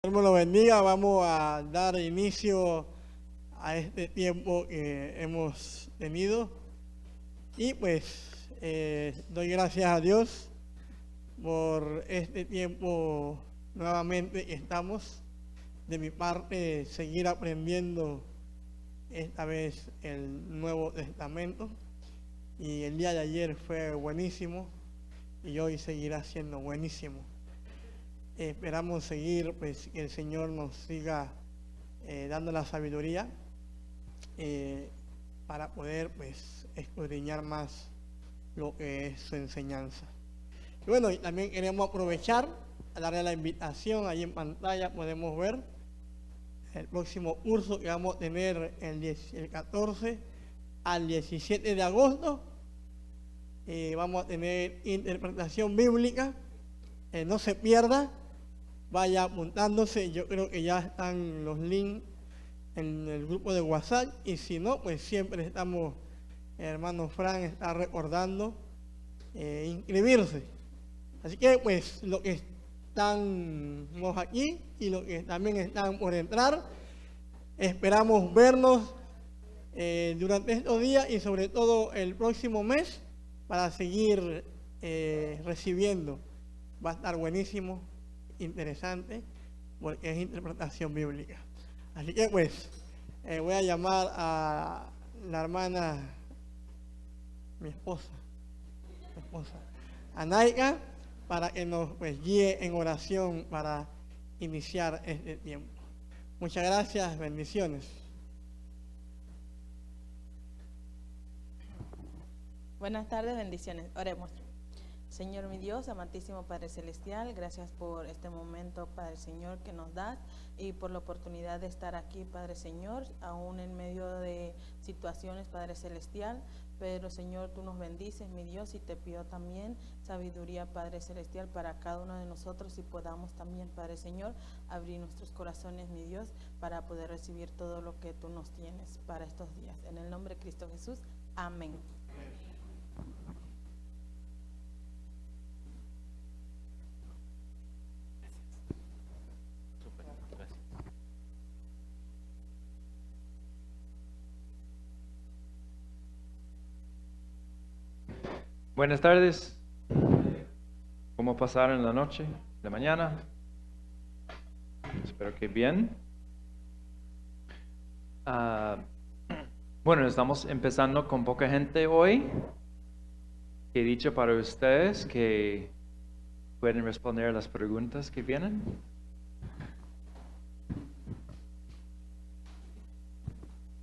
Dios me lo bendiga. Vamos a dar inicio a este tiempo que hemos tenido. Y pues doy gracias a Dios por este tiempo nuevamente que estamos. De mi parte, seguir aprendiendo esta vez el Nuevo Testamento. Y el día de ayer fue buenísimo y hoy seguirá siendo buenísimo. Esperamos seguir, pues que el Señor nos siga dando la sabiduría para poder, pues, escudriñar más lo que es su enseñanza. Y bueno, y también queremos aprovechar a darle la invitación. Ahí en pantalla podemos ver el próximo curso que vamos a tener el 14 al 17 de agosto. Vamos a tener interpretación bíblica. No se pierda. Vaya apuntándose. Yo creo que ya están los links en el grupo de WhatsApp, y si no, pues siempre estamos, hermano Fran está recordando inscribirse. Así que pues los que estamos aquí y los que también están por entrar, esperamos vernos durante estos días y sobre todo el próximo mes para seguir recibiendo. Va a estar buenísimo, interesante, porque es interpretación bíblica. Así que pues voy a llamar a la hermana, mi esposa, Anaika, para que nos pues guíe en oración para iniciar este tiempo. Muchas gracias, bendiciones. Buenas tardes, bendiciones. Oremos. Señor mi Dios, amantísimo Padre Celestial, gracias por este momento, Padre Señor, que nos das y por la oportunidad de estar aquí, Padre Señor, aún en medio de situaciones, Padre Celestial. Pero Señor, tú nos bendices, mi Dios, y te pido también sabiduría, Padre Celestial, para cada uno de nosotros, y podamos también, Padre Señor, abrir nuestros corazones, mi Dios, para poder recibir todo lo que tú nos tienes para estos días. En el nombre de Cristo Jesús, amén. Buenas tardes. ¿Cómo pasaron la noche, la mañana? Espero que bien. Bueno, estamos empezando con poca gente hoy. He dicho para ustedes que pueden responder las preguntas que vienen.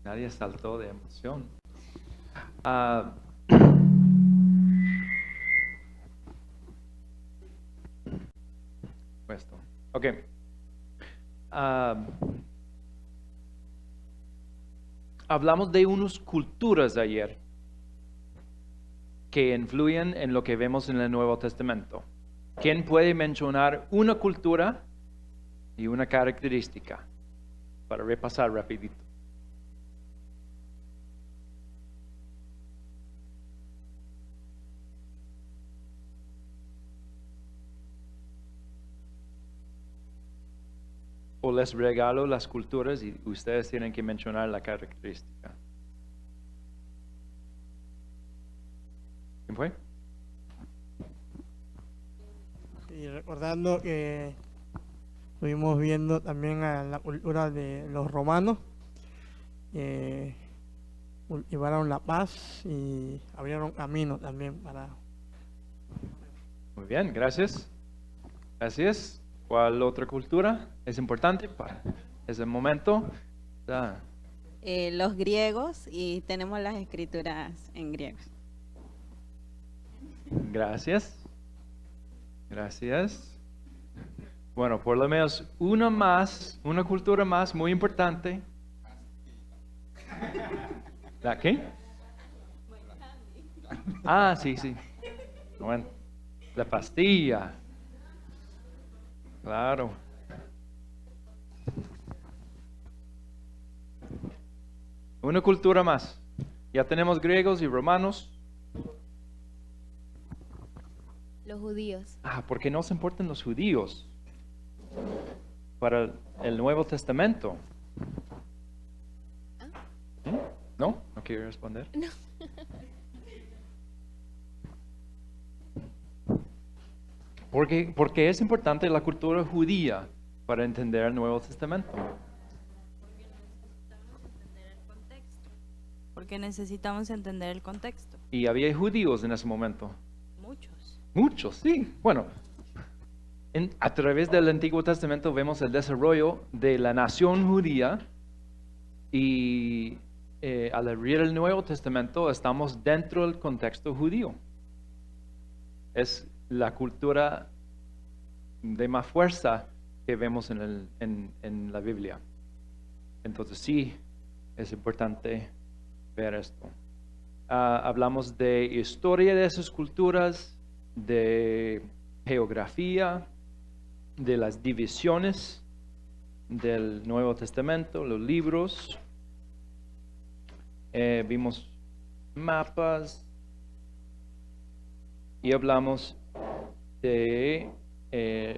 Nadie saltó de emoción. Esto. Ok. Hablamos de unas culturas ayer que influyen en lo que vemos en el Nuevo Testamento. ¿Quién puede mencionar una cultura y una característica? Para repasar rapidito. O les regalo las culturas y ustedes tienen que mencionar la característica. ¿Quién fue? Y recordando que estuvimos viendo también a la cultura de los romanos, cultivaron la paz y abrieron camino también para... Muy bien, gracias. Gracias. ¿Cuál otra cultura es importante para ese momento? Los griegos, y tenemos las escrituras en griego. Gracias. Gracias. Bueno, por lo menos una cultura más muy importante. ¿La qué? Ah, sí. Bueno, la pastilla. Claro. Una cultura más. Ya tenemos griegos y romanos. Los judíos. ¿Por qué no se importan los judíos? para el Nuevo Testamento. ¿Sí? ¿No? ¿No quiere responder? No. Porque es importante la cultura judía para entender el Nuevo Testamento. Porque necesitamos entender el contexto. Y había judíos en ese momento. Muchos. Muchos, sí. Bueno, a través del Antiguo Testamento vemos el desarrollo de la nación judía y al abrir el Nuevo Testamento estamos dentro del contexto judío. Es la cultura de más fuerza que vemos en la Biblia. Entonces sí, es importante ver esto. Hablamos de historia de esas culturas, de geografía, de las divisiones del Nuevo Testamento, los libros. Vimos mapas y hablamos de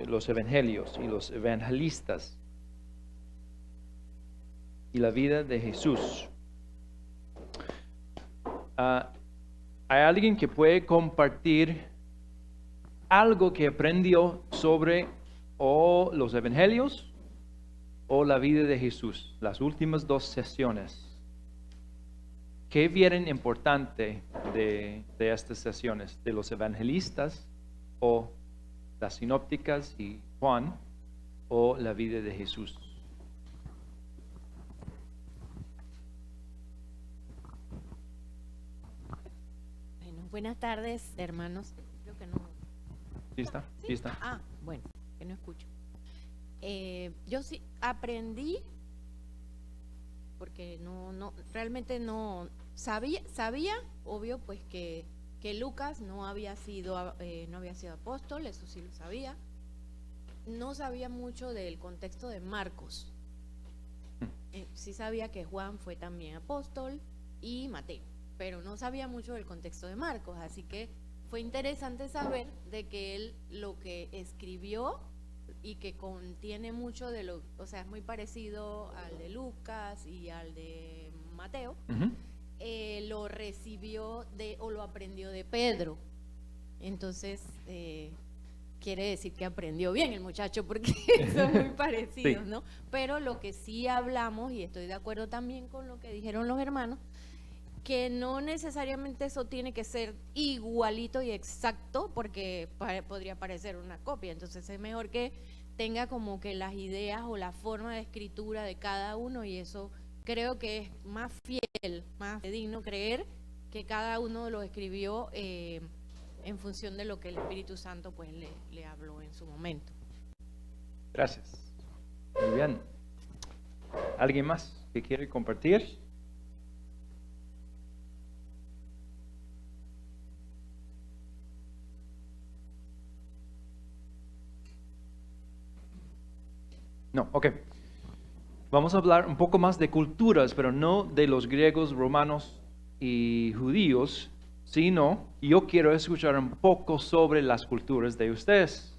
los evangelios y los evangelistas y la vida de Jesús. ¿Hay alguien que puede compartir algo que aprendió sobre o los evangelios o la vida de Jesús? Las últimas 2 sesiones. ¿Qué vieron importante de estas sesiones? ¿De los evangelistas o las sinópticas y Juan o la vida de Jesús? Bueno, buenas tardes, hermanos. Creo que no. ¿Sí está? ¿Sí está? Ah, bueno, que no escucho. Yo sí aprendí, porque realmente no sabía, obvio, pues que Lucas no había sido apóstol, eso sí lo sabía. No sabía mucho del contexto de Marcos. Sí sabía que Juan fue también apóstol y Mateo, pero no sabía mucho del contexto de Marcos, así que fue interesante saber de que él lo que escribió y que contiene mucho de o sea, es muy parecido al de Lucas y al de Mateo. Ujú. Lo recibió o lo aprendió de Pedro. Entonces, quiere decir que aprendió bien el muchacho, porque son muy parecidos, Sí. ¿no? Pero lo que sí hablamos, y estoy de acuerdo también con lo que dijeron los hermanos, que no necesariamente eso tiene que ser igualito y exacto, porque podría parecer una copia. Entonces es mejor que tenga como que las ideas o la forma de escritura de cada uno, y eso creo que es más fiel, más digno creer que cada uno lo escribió en función de lo que el Espíritu Santo pues le habló en su momento. Gracias. Muy bien. ¿Alguien más que quiere compartir? No, ok. Vamos a hablar un poco más de culturas, pero no de los griegos, romanos y judíos, sino yo quiero escuchar un poco sobre las culturas de ustedes.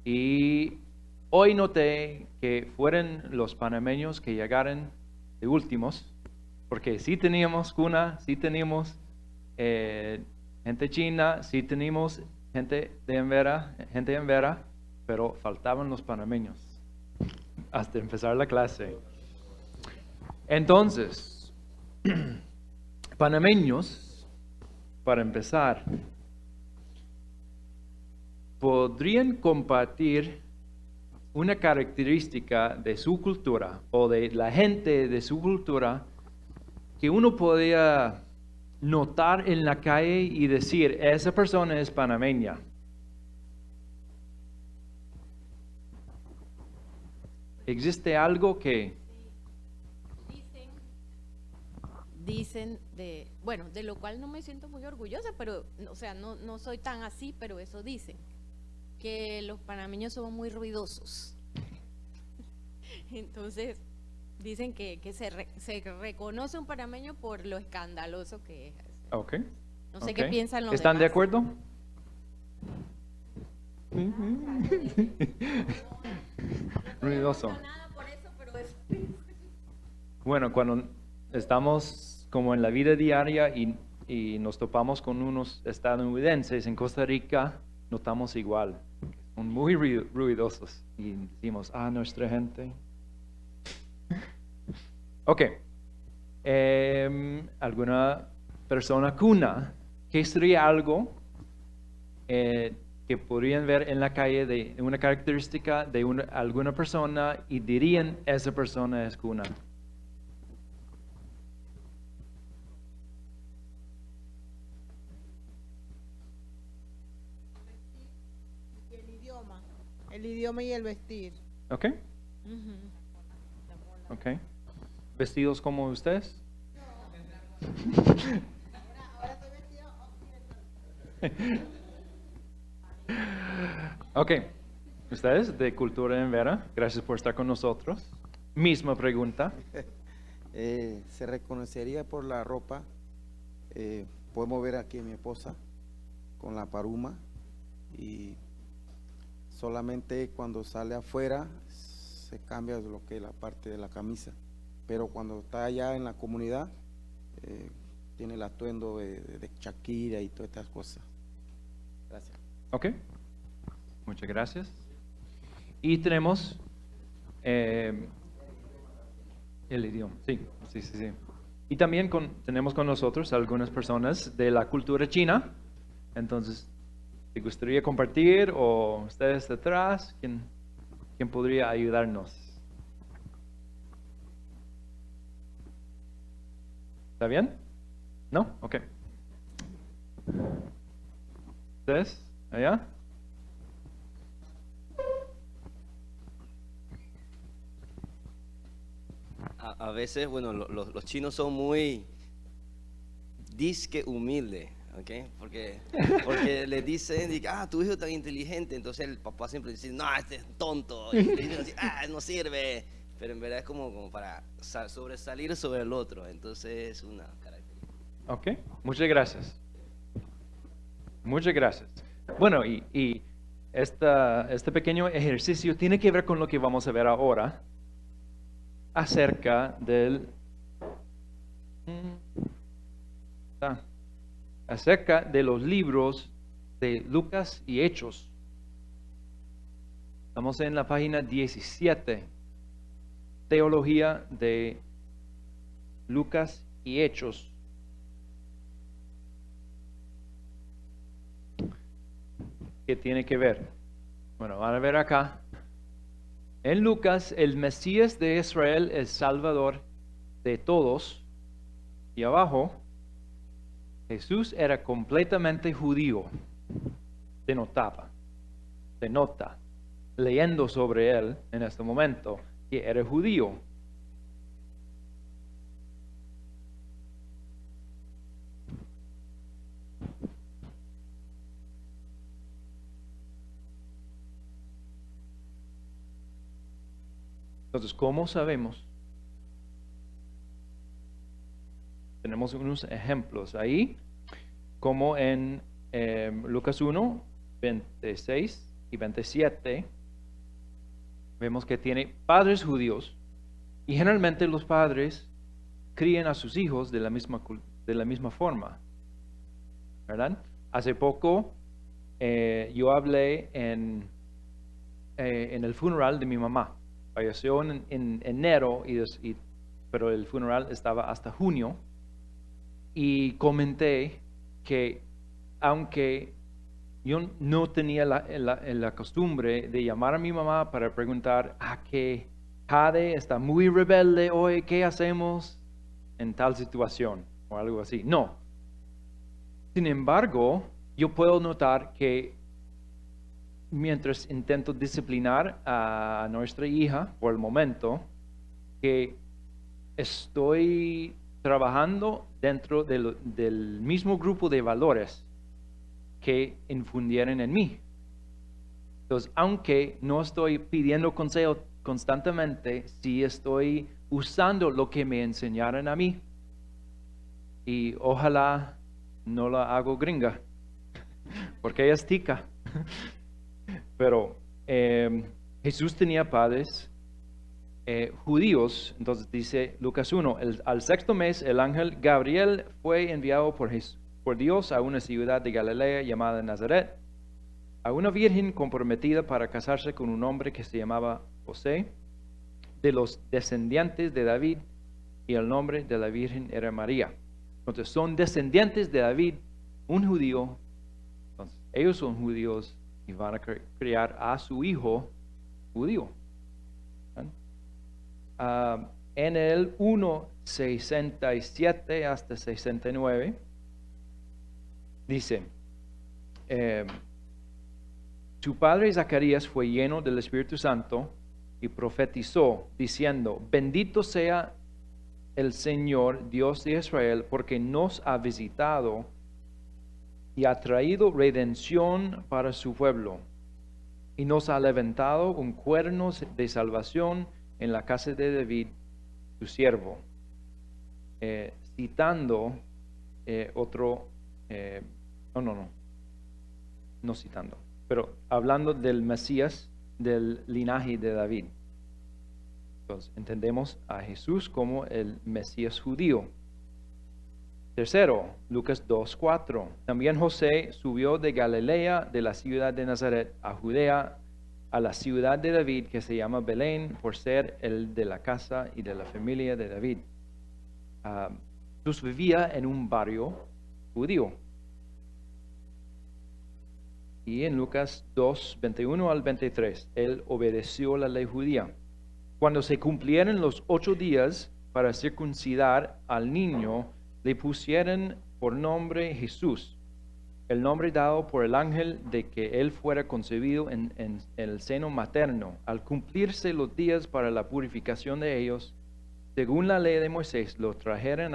Y hoy noté que fueron los panameños que llegaron de últimos, porque sí teníamos cuna, sí teníamos gente china, sí teníamos gente en Vera, pero faltaban los panameños hasta empezar la clase. Entonces, panameños, para empezar, ¿podrían compartir una característica de su cultura o de la gente de su cultura que uno podía notar en la calle y decir, esa persona es panameña? ¿Existe algo que... Dicen de lo cual no me siento muy orgullosa, pero, o sea, no soy tan así, pero eso dicen, que los panameños somos muy ruidosos. Entonces, dicen que se reconoce un panameño por lo escandaloso que es. Ok. No sé ok. qué piensan los ¿Están de demás. acuerdo? ruidoso. Bueno, cuando estamos como en la vida diaria y nos topamos con unos estadounidenses en Costa Rica, notamos igual. Son muy ruidosos y decimos, nuestra gente. Ok. ¿Alguna persona cuna? ¿Qué sería algo que podrían ver en la calle de una característica de alguna persona y dirían esa persona es cuna? El idioma y el vestir. Ok. Ok. ¿Vestidos como ustedes? Ahora estoy vestido. Ok. Ustedes de Cultura en Vera, gracias por estar con nosotros. Misma pregunta. Se reconocería por la ropa. Podemos ver aquí a mi esposa con la paruma y solamente cuando sale afuera se cambia lo que es la parte de la camisa, pero cuando está allá en la comunidad tiene el atuendo de Shakira y todas estas cosas. Gracias. Ok. Muchas gracias. Y tenemos el idioma. Sí. Y también tenemos con nosotros algunas personas de la cultura china. Entonces, ¿te gustaría compartir o ustedes detrás? ¿Quién podría ayudarnos? ¿Está bien? ¿No? Ok. ¿Ustedes? ¿Allá? A veces, bueno, los chinos son muy disque humildes, ¿ok? Porque le dicen, tu hijo es tan inteligente, entonces el papá siempre dice, no, este es tonto, y le dicen así, no sirve, pero en verdad es como para sobresalir sobre el otro, entonces es una característica. Ok, muchas gracias. Muchas gracias. Bueno, y este pequeño ejercicio tiene que ver con lo que vamos a ver ahora acerca acerca de los libros de Lucas y Hechos. Estamos en la página 17, Teología de Lucas y Hechos. ¿Qué tiene que ver? Bueno, van a ver acá. En Lucas, el Mesías de Israel es Salvador de todos. Y abajo, Jesús era completamente judío. Denota, leyendo sobre él en este momento, que era judío. Entonces, ¿cómo sabemos? Tenemos unos ejemplos ahí, como en Lucas 1, 26 y 27. Vemos que tiene padres judíos y generalmente los padres crían a sus hijos de la misma forma, ¿verdad? Hace poco yo hablé en el funeral de mi mamá. Falleció en enero, pero el funeral estaba hasta junio. Y comenté que aunque yo no tenía la costumbre de llamar a mi mamá para preguntar, que Jade está muy rebelde hoy, ¿qué hacemos en tal situación? O algo así. No. Sin embargo, yo puedo notar que mientras intento disciplinar a nuestra hija por el momento, que estoy trabajando dentro del mismo grupo de valores que infundieron en mí. Entonces, aunque no estoy pidiendo consejo constantemente, sí estoy usando lo que me enseñaron a mí. Y ojalá no la hago gringa, porque ella es tica. Pero Jesús tenía padres judíos, entonces dice Lucas 1, al sexto mes el ángel Gabriel fue enviado por Dios a una ciudad de Galilea llamada Nazaret, a una virgen comprometida para casarse con un hombre que se llamaba José, de los descendientes de David, y el nombre de la virgen era María. Entonces son descendientes de David, un judío. Entonces ellos son judíos y van a criar a su hijo judío. En el 1:67 hasta 69 dice, su padre Zacarías fue lleno del Espíritu Santo y profetizó diciendo, bendito sea el Señor Dios de Israel, porque nos ha visitado y ha traído redención para su pueblo, y nos ha levantado un cuerno de salvación en la casa de David, su siervo. Citando no citando, pero hablando del Mesías del linaje de David. Entonces, entendemos a Jesús como el Mesías judío. Tercero, Lucas 2:4. También José subió de Galilea, de la ciudad de Nazaret, a Judea, a la ciudad de David, que se llama Belén, por ser el de la casa y de la familia de David. Jesús vivía en un barrio judío. Y en Lucas 2:21 al 23, él obedeció la ley judía. Cuando se cumplieron los 8 días para circuncidar al niño, le pusieron por nombre Jesús, el nombre dado por el ángel de que él fuera concebido en el seno materno. Al cumplirse los días para la purificación de ellos, según la ley de Moisés, lo trajeron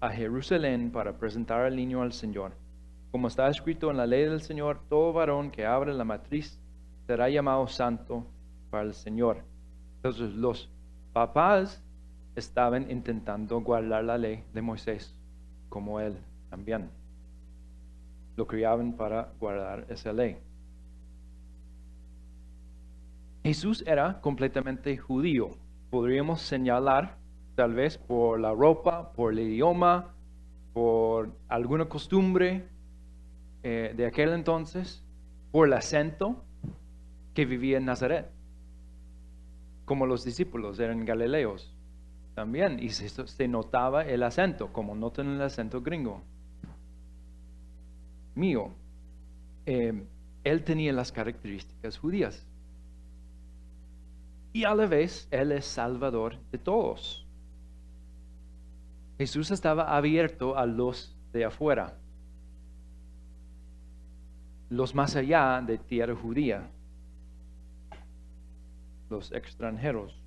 a Jerusalén para presentar al niño al Señor. Como está escrito en la ley del Señor, todo varón que abre la matriz será llamado santo para el Señor. Entonces los papás estaban intentando guardar la ley de Moisés, como él también. Lo criaban para guardar esa ley. Jesús era completamente judío. Podríamos señalar, tal vez por la ropa, por el idioma, por alguna costumbre de aquel entonces, por el acento que vivía en Nazaret. Como los discípulos eran galileos también, y se notaba el acento, como notan el acento gringo mío. Él tenía las características judías. Y a la vez, Él es Salvador de todos. Jesús estaba abierto a los de afuera, los más allá de tierra judía, los extranjeros.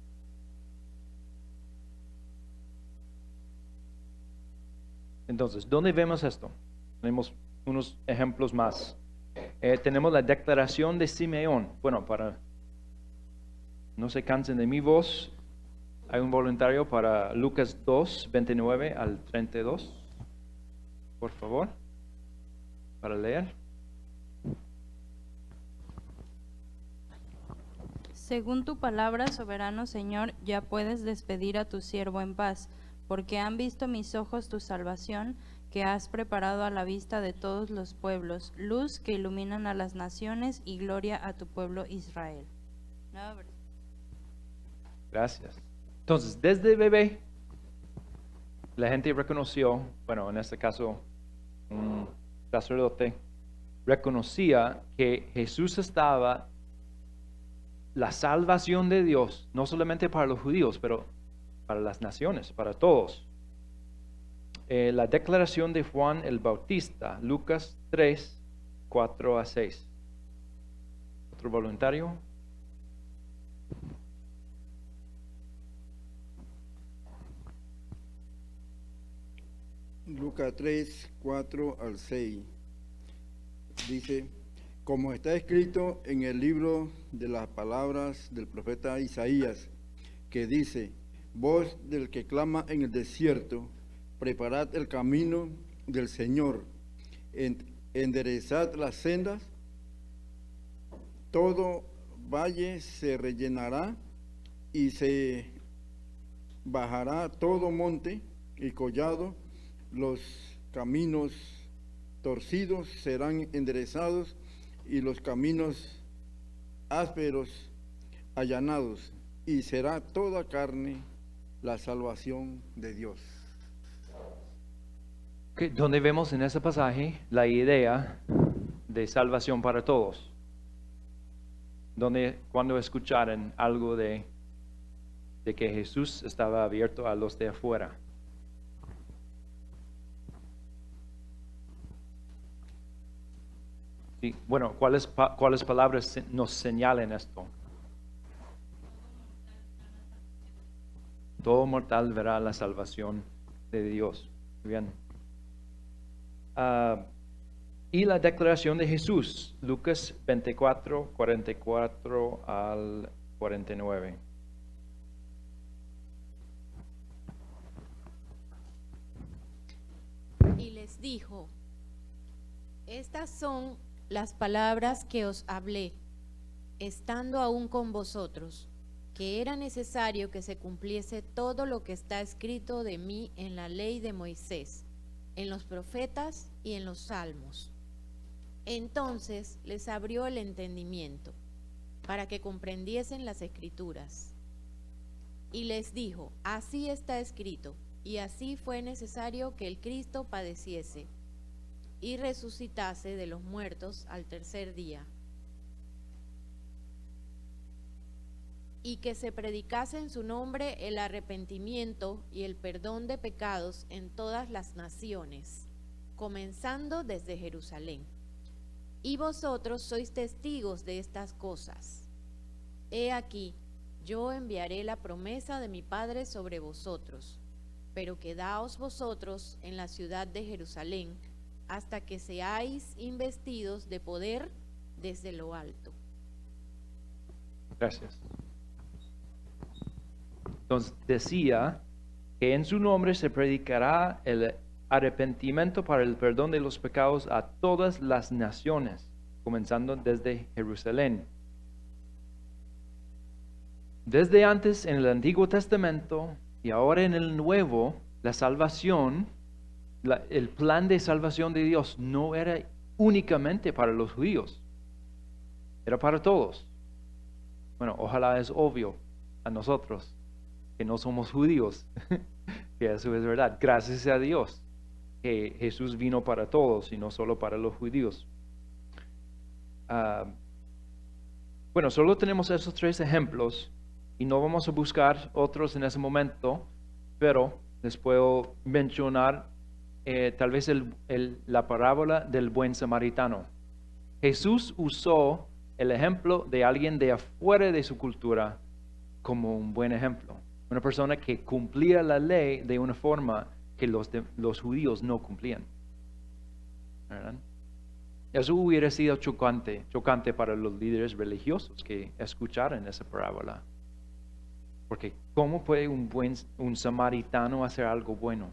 Entonces, ¿dónde vemos esto? Tenemos unos ejemplos más. Tenemos la declaración de Simeón. Bueno, para no se cansen de mi voz, hay un voluntario para Lucas 2:29 al 32. Por favor, para leer. Según tu palabra, soberano Señor, ya puedes despedir a tu siervo en paz, porque han visto mis ojos tu salvación, que has preparado a la vista de todos los pueblos, luz que iluminan a las naciones y gloria a tu pueblo Israel. Gracias. Entonces, desde bebé, la gente reconoció, bueno, en este caso, un sacerdote, reconocía que Jesús estaba la salvación de Dios, no solamente para los judíos, pero para las naciones, para todos. La declaración de Juan el Bautista, Lucas 3:4-6. ¿Otro voluntario? Lucas 3:4-6. Dice, como está escrito en el libro de las palabras del profeta Isaías, que dice, voz del que clama en el desierto, preparad el camino del Señor, enderezad las sendas, todo valle se rellenará y se bajará todo monte y collado, los caminos torcidos serán enderezados y los caminos ásperos allanados, y será toda carne la salvación de Dios. Donde vemos en ese pasaje la idea de salvación para todos. Donde cuando escucharan algo de que Jesús estaba abierto a los de afuera. Sí, bueno, ¿cuáles palabras nos señalan esto? Todo mortal verá la salvación de Dios. Bien. Y la declaración de Jesús, Lucas 24, 44 al 49. Y les dijo: estas son las palabras que os hablé, estando aún con vosotros, que era necesario que se cumpliese todo lo que está escrito de mí en la ley de Moisés, en los profetas y en los salmos. Entonces les abrió el entendimiento, para que comprendiesen las escrituras. Y les dijo: así está escrito, y así fue necesario que el Cristo padeciese y resucitase de los muertos al tercer día, y que se predicase en su nombre el arrepentimiento y el perdón de pecados en todas las naciones, comenzando desde Jerusalén. Y vosotros sois testigos de estas cosas. He aquí, yo enviaré la promesa de mi Padre sobre vosotros, pero quedaos vosotros en la ciudad de Jerusalén, hasta que seáis investidos de poder desde lo alto. Gracias. Entonces decía que en su nombre se predicará el arrepentimiento para el perdón de los pecados a todas las naciones, comenzando desde Jerusalén. Desde antes en el Antiguo Testamento y ahora en el Nuevo, la salvación, el plan de salvación de Dios no era únicamente para los judíos, era para todos. Bueno, ojalá es obvio a nosotros que no somos judíos, que eso es verdad. Gracias a Dios que Jesús vino para todos y no solo para los judíos. Bueno, solo tenemos esos 3 ejemplos y no vamos a buscar otros en ese momento, pero les puedo mencionar tal vez la parábola del buen samaritano. Jesús usó el ejemplo de alguien de afuera de su cultura como un buen ejemplo. Una persona que cumplía la ley de una forma que los judíos no cumplían. ¿Verdad? Eso hubiera sido chocante para los líderes religiosos que escucharan esa parábola. Porque ¿cómo puede un samaritano hacer algo bueno?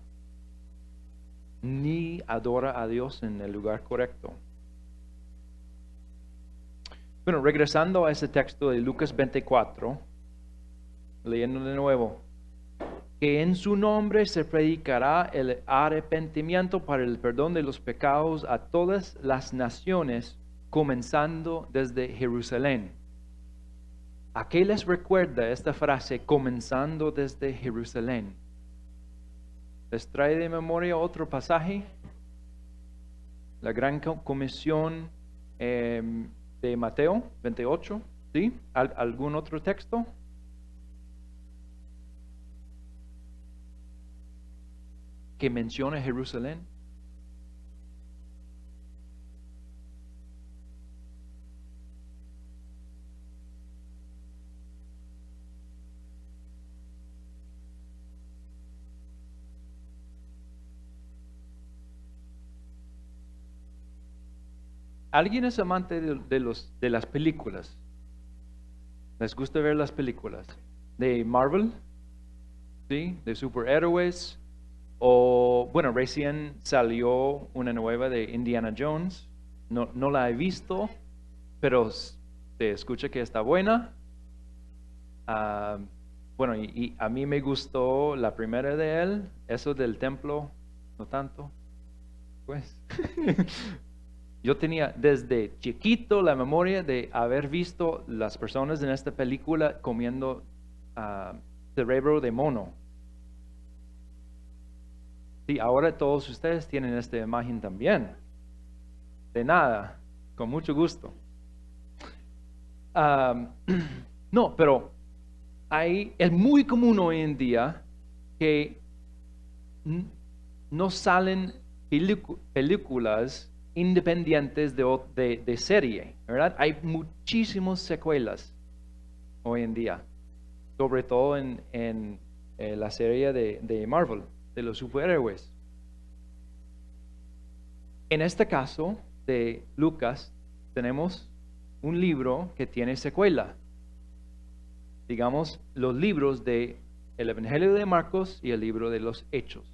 Ni adora a Dios en el lugar correcto. Bueno, regresando a ese texto de Lucas 24, leyendo de nuevo, que en su nombre se predicará el arrepentimiento para el perdón de los pecados a todas las naciones, comenzando desde Jerusalén. ¿A qué les recuerda esta frase, comenzando desde Jerusalén? ¿Les trae de memoria otro pasaje? La gran comisión de Mateo 28, ¿sí? ¿Algún otro texto? Que menciona Jerusalén. ¿Alguien es amante de las películas? ¿Les gusta ver las películas? ¿De Marvel? ¿Sí? ¿De superhéroes? O, bueno, recién salió una nueva de Indiana Jones. No la he visto, pero se escucha que está buena. bueno, y a mí me gustó la primera de él, eso del templo, no tanto. Pues, yo tenía desde chiquito la memoria de haber visto las personas en esta película comiendo cerebro de mono. Sí, ahora todos ustedes tienen esta imagen también. De nada, con mucho gusto. No, pero es muy común hoy en día que no salen películas independientes de serie, ¿verdad? Hay muchísimas secuelas hoy en día, sobre todo en la serie de Marvel, de los superhéroes. En este caso de Lucas, tenemos un libro que tiene secuela. Digamos, los libros de el Evangelio de Marcos y el libro de los Hechos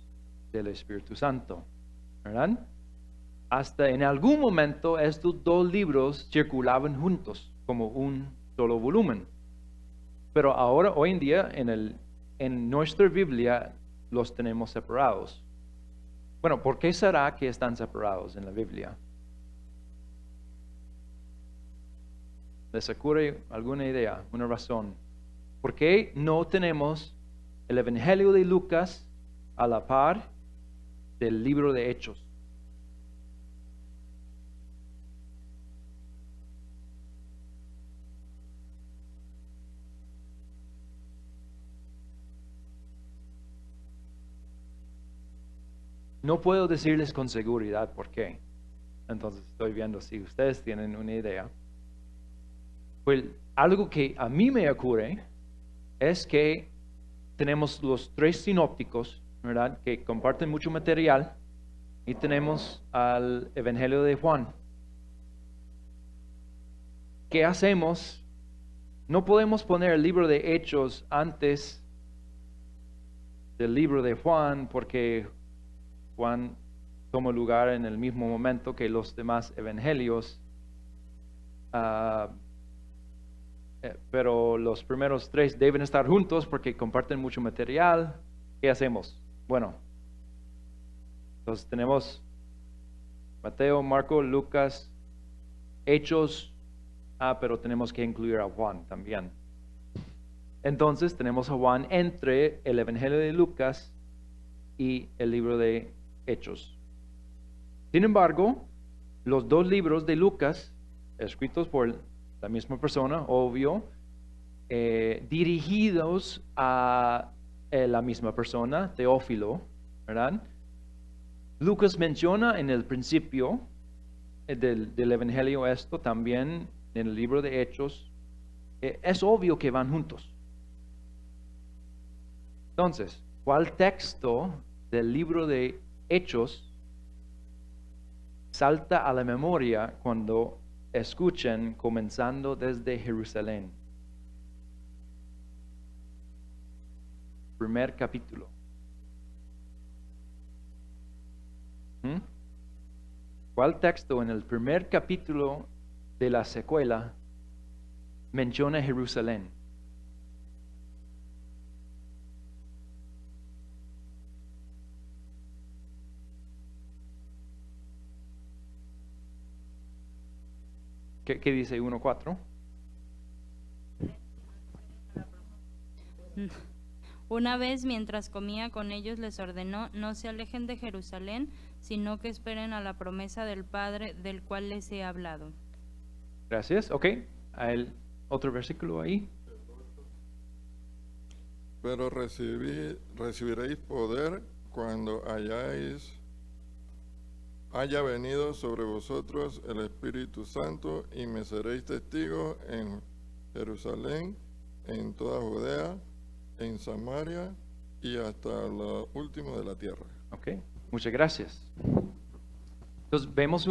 del Espíritu Santo, ¿verdad? Hasta en algún momento estos dos libros circulaban juntos como un solo volumen. Pero ahora, hoy en día, en nuestra Biblia los tenemos separados. Bueno, ¿por qué será que están separados en la Biblia? ¿Les ocurre alguna idea, una razón? ¿Por qué no tenemos el Evangelio de Lucas a la par del libro de Hechos? No puedo decirles con seguridad por qué. Entonces estoy viendo si ustedes tienen una idea. Pues algo que a mí me ocurre es que tenemos los tres sinópticos, ¿verdad? Que comparten mucho material, y tenemos al Evangelio de Juan. ¿Qué hacemos? No podemos poner el libro de Hechos antes del libro de Juan, porque Juan toma lugar en el mismo momento que los demás evangelios. Pero los primeros tres deben estar juntos porque comparten mucho material. ¿Qué hacemos? Bueno, entonces tenemos Mateo, Marco, Lucas, Hechos, pero tenemos que incluir a Juan también. Entonces tenemos a Juan entre el Evangelio de Lucas y el libro de Hechos. Sin embargo, los dos libros de Lucas, escritos por la misma persona, obvio, dirigidos a la misma persona, Teófilo, ¿verdad? Lucas menciona en el principio del Evangelio esto, también en el libro de Hechos. Es obvio que van juntos. Entonces, ¿cuál texto del libro de Hechos salta a la memoria cuando escuchen comenzando desde Jerusalén? Primer capítulo. ¿Cuál texto en el primer capítulo de la secuela menciona Jerusalén? ¿Qué dice 1:4? Una vez mientras comía con ellos les ordenó, no se alejen de Jerusalén, sino que esperen a la promesa del Padre del cual les he hablado. Gracias. Ok. ¿Hay otro versículo ahí? Pero recibiréis poder cuando haya venido sobre vosotros el Espíritu Santo, y me seréis testigos en Jerusalén, en toda Judea, en Samaria y hasta lo último de la tierra. Ok, muchas gracias. Entonces vemos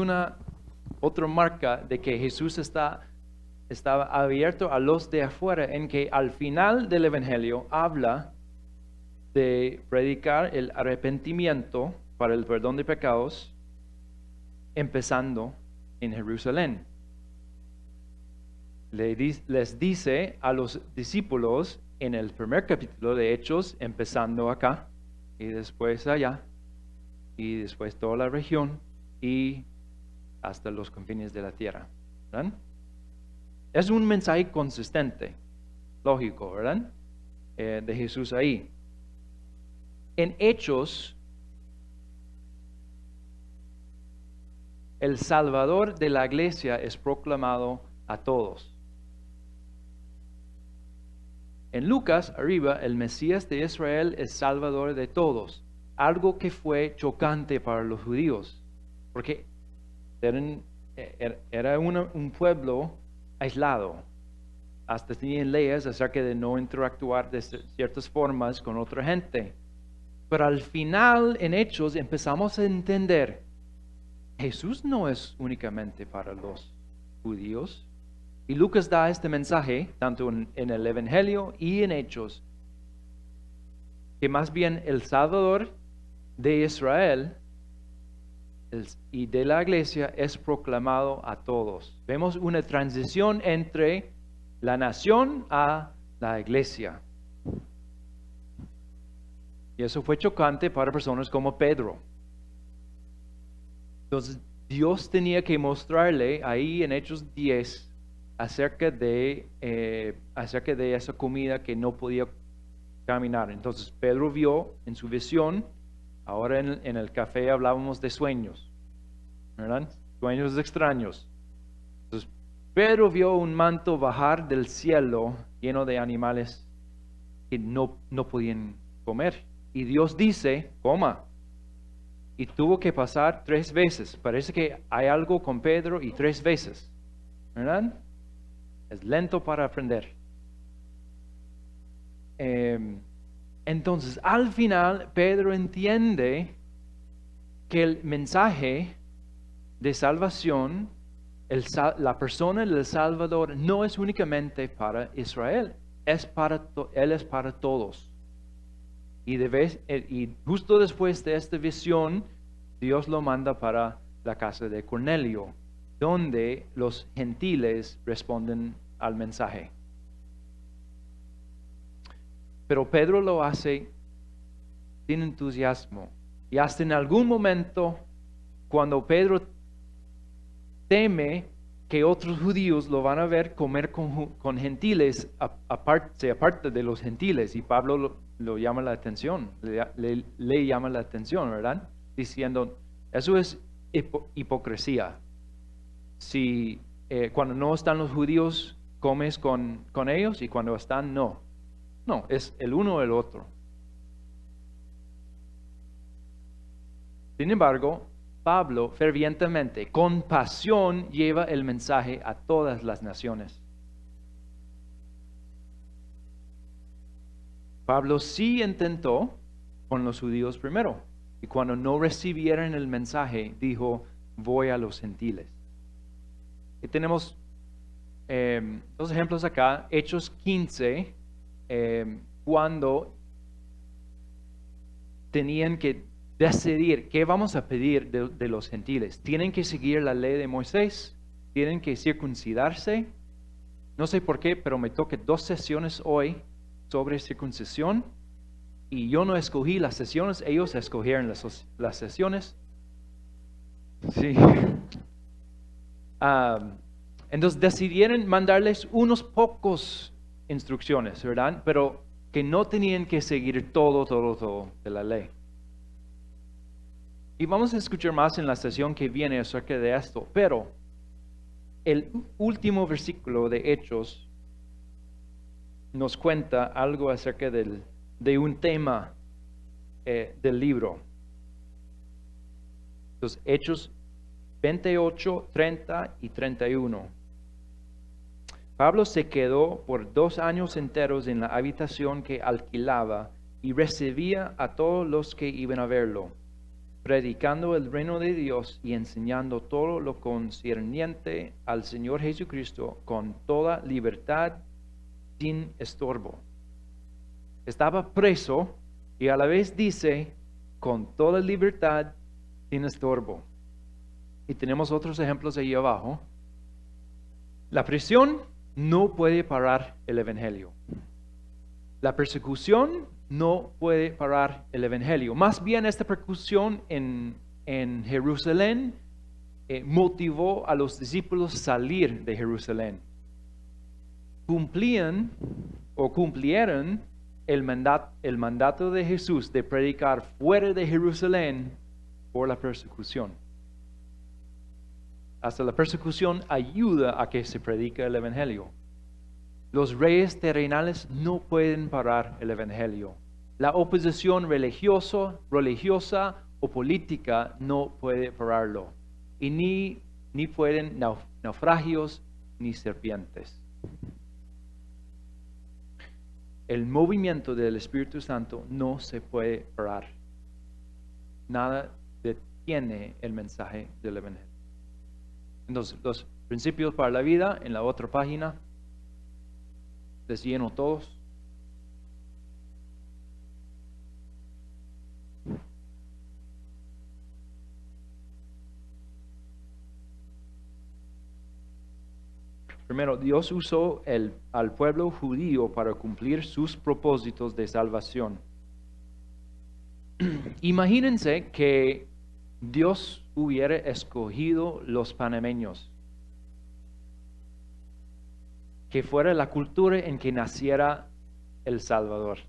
otra marca de que Jesús estaba abierto a los de afuera, en que al final del Evangelio habla de predicar el arrepentimiento para el perdón de pecados, empezando en Jerusalén. Les dice a los discípulos en el primer capítulo de Hechos, empezando acá, y después allá, y después toda la región, y hasta los confines de la tierra. ¿Verdad? Es un mensaje consistente, lógico, ¿verdad? De Jesús ahí. En Hechos, el Salvador de la iglesia es proclamado a todos. En Lucas, arriba, el Mesías de Israel es Salvador de todos. Algo que fue chocante para los judíos, porque era un pueblo aislado. Hasta tenían leyes acerca de no interactuar de ciertas formas con otra gente. Pero al final, en Hechos, empezamos a entender, Jesús no es únicamente para los judíos. Y Lucas da este mensaje, tanto en el Evangelio y en Hechos, que más bien el Salvador de Israel y de la iglesia es proclamado a todos. Vemos una transición entre la nación a la iglesia. Y eso fue chocante para personas como Pedro. Entonces, Dios tenía que mostrarle ahí en Hechos 10 acerca de esa comida que no podía caminar. Entonces, Pedro vio en su visión, ahora en el café hablábamos de sueños, ¿verdad? Sueños extraños. Entonces, Pedro vio un manto bajar del cielo lleno de animales que no podían comer. Y Dios dice, coma. Y tuvo que pasar 3 veces. Parece que hay algo con Pedro y 3 veces. ¿Verdad? Es lento para aprender. Entonces, al final, Pedro entiende que el mensaje de salvación, la persona del Salvador, no es únicamente para Israel, Él es para todos. Y justo después de esta visión, Dios lo manda para la casa de Cornelio, donde los gentiles responden al mensaje. Pero Pedro lo hace sin entusiasmo. Y hasta en algún momento, cuando Pedro teme que otros judíos lo van a ver comer con gentiles, se aparta de los gentiles, y Pablo lo llama la atención, le llama la atención, ¿verdad? Diciendo, eso es hipocresía. Si cuando no están los judíos comes con ellos y cuando están no. No, es el uno o el otro. Sin embargo, Pablo fervientemente, con pasión, lleva el mensaje a todas las naciones. Pablo sí intentó con los judíos primero, y cuando no recibieron el mensaje, dijo, voy a los gentiles. Y tenemos 2 ejemplos acá, Hechos 15, cuando tenían que decidir qué vamos a pedir de los gentiles. ¿Tienen que seguir la ley de Moisés? ¿Tienen que circuncidarse? No sé por qué, pero me toca 2 sesiones hoy sobre circuncisión, y yo no escogí las sesiones, ellos escogieron las sesiones. Sí. Entonces decidieron mandarles unos pocos instrucciones, ¿verdad? Pero que no tenían que seguir todo de la ley. Y vamos a escuchar más en la sesión que viene acerca de esto, pero el último versículo de Hechos nos cuenta algo acerca de un tema del libro. Entonces, Hechos 28, 30 y 31. Pablo se quedó por 2 años enteros en la habitación que alquilaba y recibía a todos los que iban a verlo, predicando el reino de Dios y enseñando todo lo concerniente al Señor Jesucristo con toda libertad, sin estorbo. Estaba preso y a la vez dice, con toda libertad, sin estorbo. Y tenemos otros ejemplos ahí abajo. La prisión no puede parar el Evangelio. La persecución no puede parar el evangelio. Más bien esta persecución en Jerusalén motivó a los discípulos a salir de Jerusalén. Cumplieron el mandato de Jesús de predicar fuera de Jerusalén por la persecución. Hasta la persecución ayuda a que se predique el evangelio. Los reyes terrenales no pueden parar el evangelio. La oposición religiosa o política no puede pararlo. Y ni pueden naufragios ni serpientes. El movimiento del Espíritu Santo no se puede parar. Nada detiene el mensaje del evangelio. Entonces, los principios para la vida en la otra página. Les lleno todos. Primero, Dios usó al pueblo judío para cumplir sus propósitos de salvación. Imagínense que Dios hubiera escogido los panameños, que fuera la cultura en que naciera El Salvador,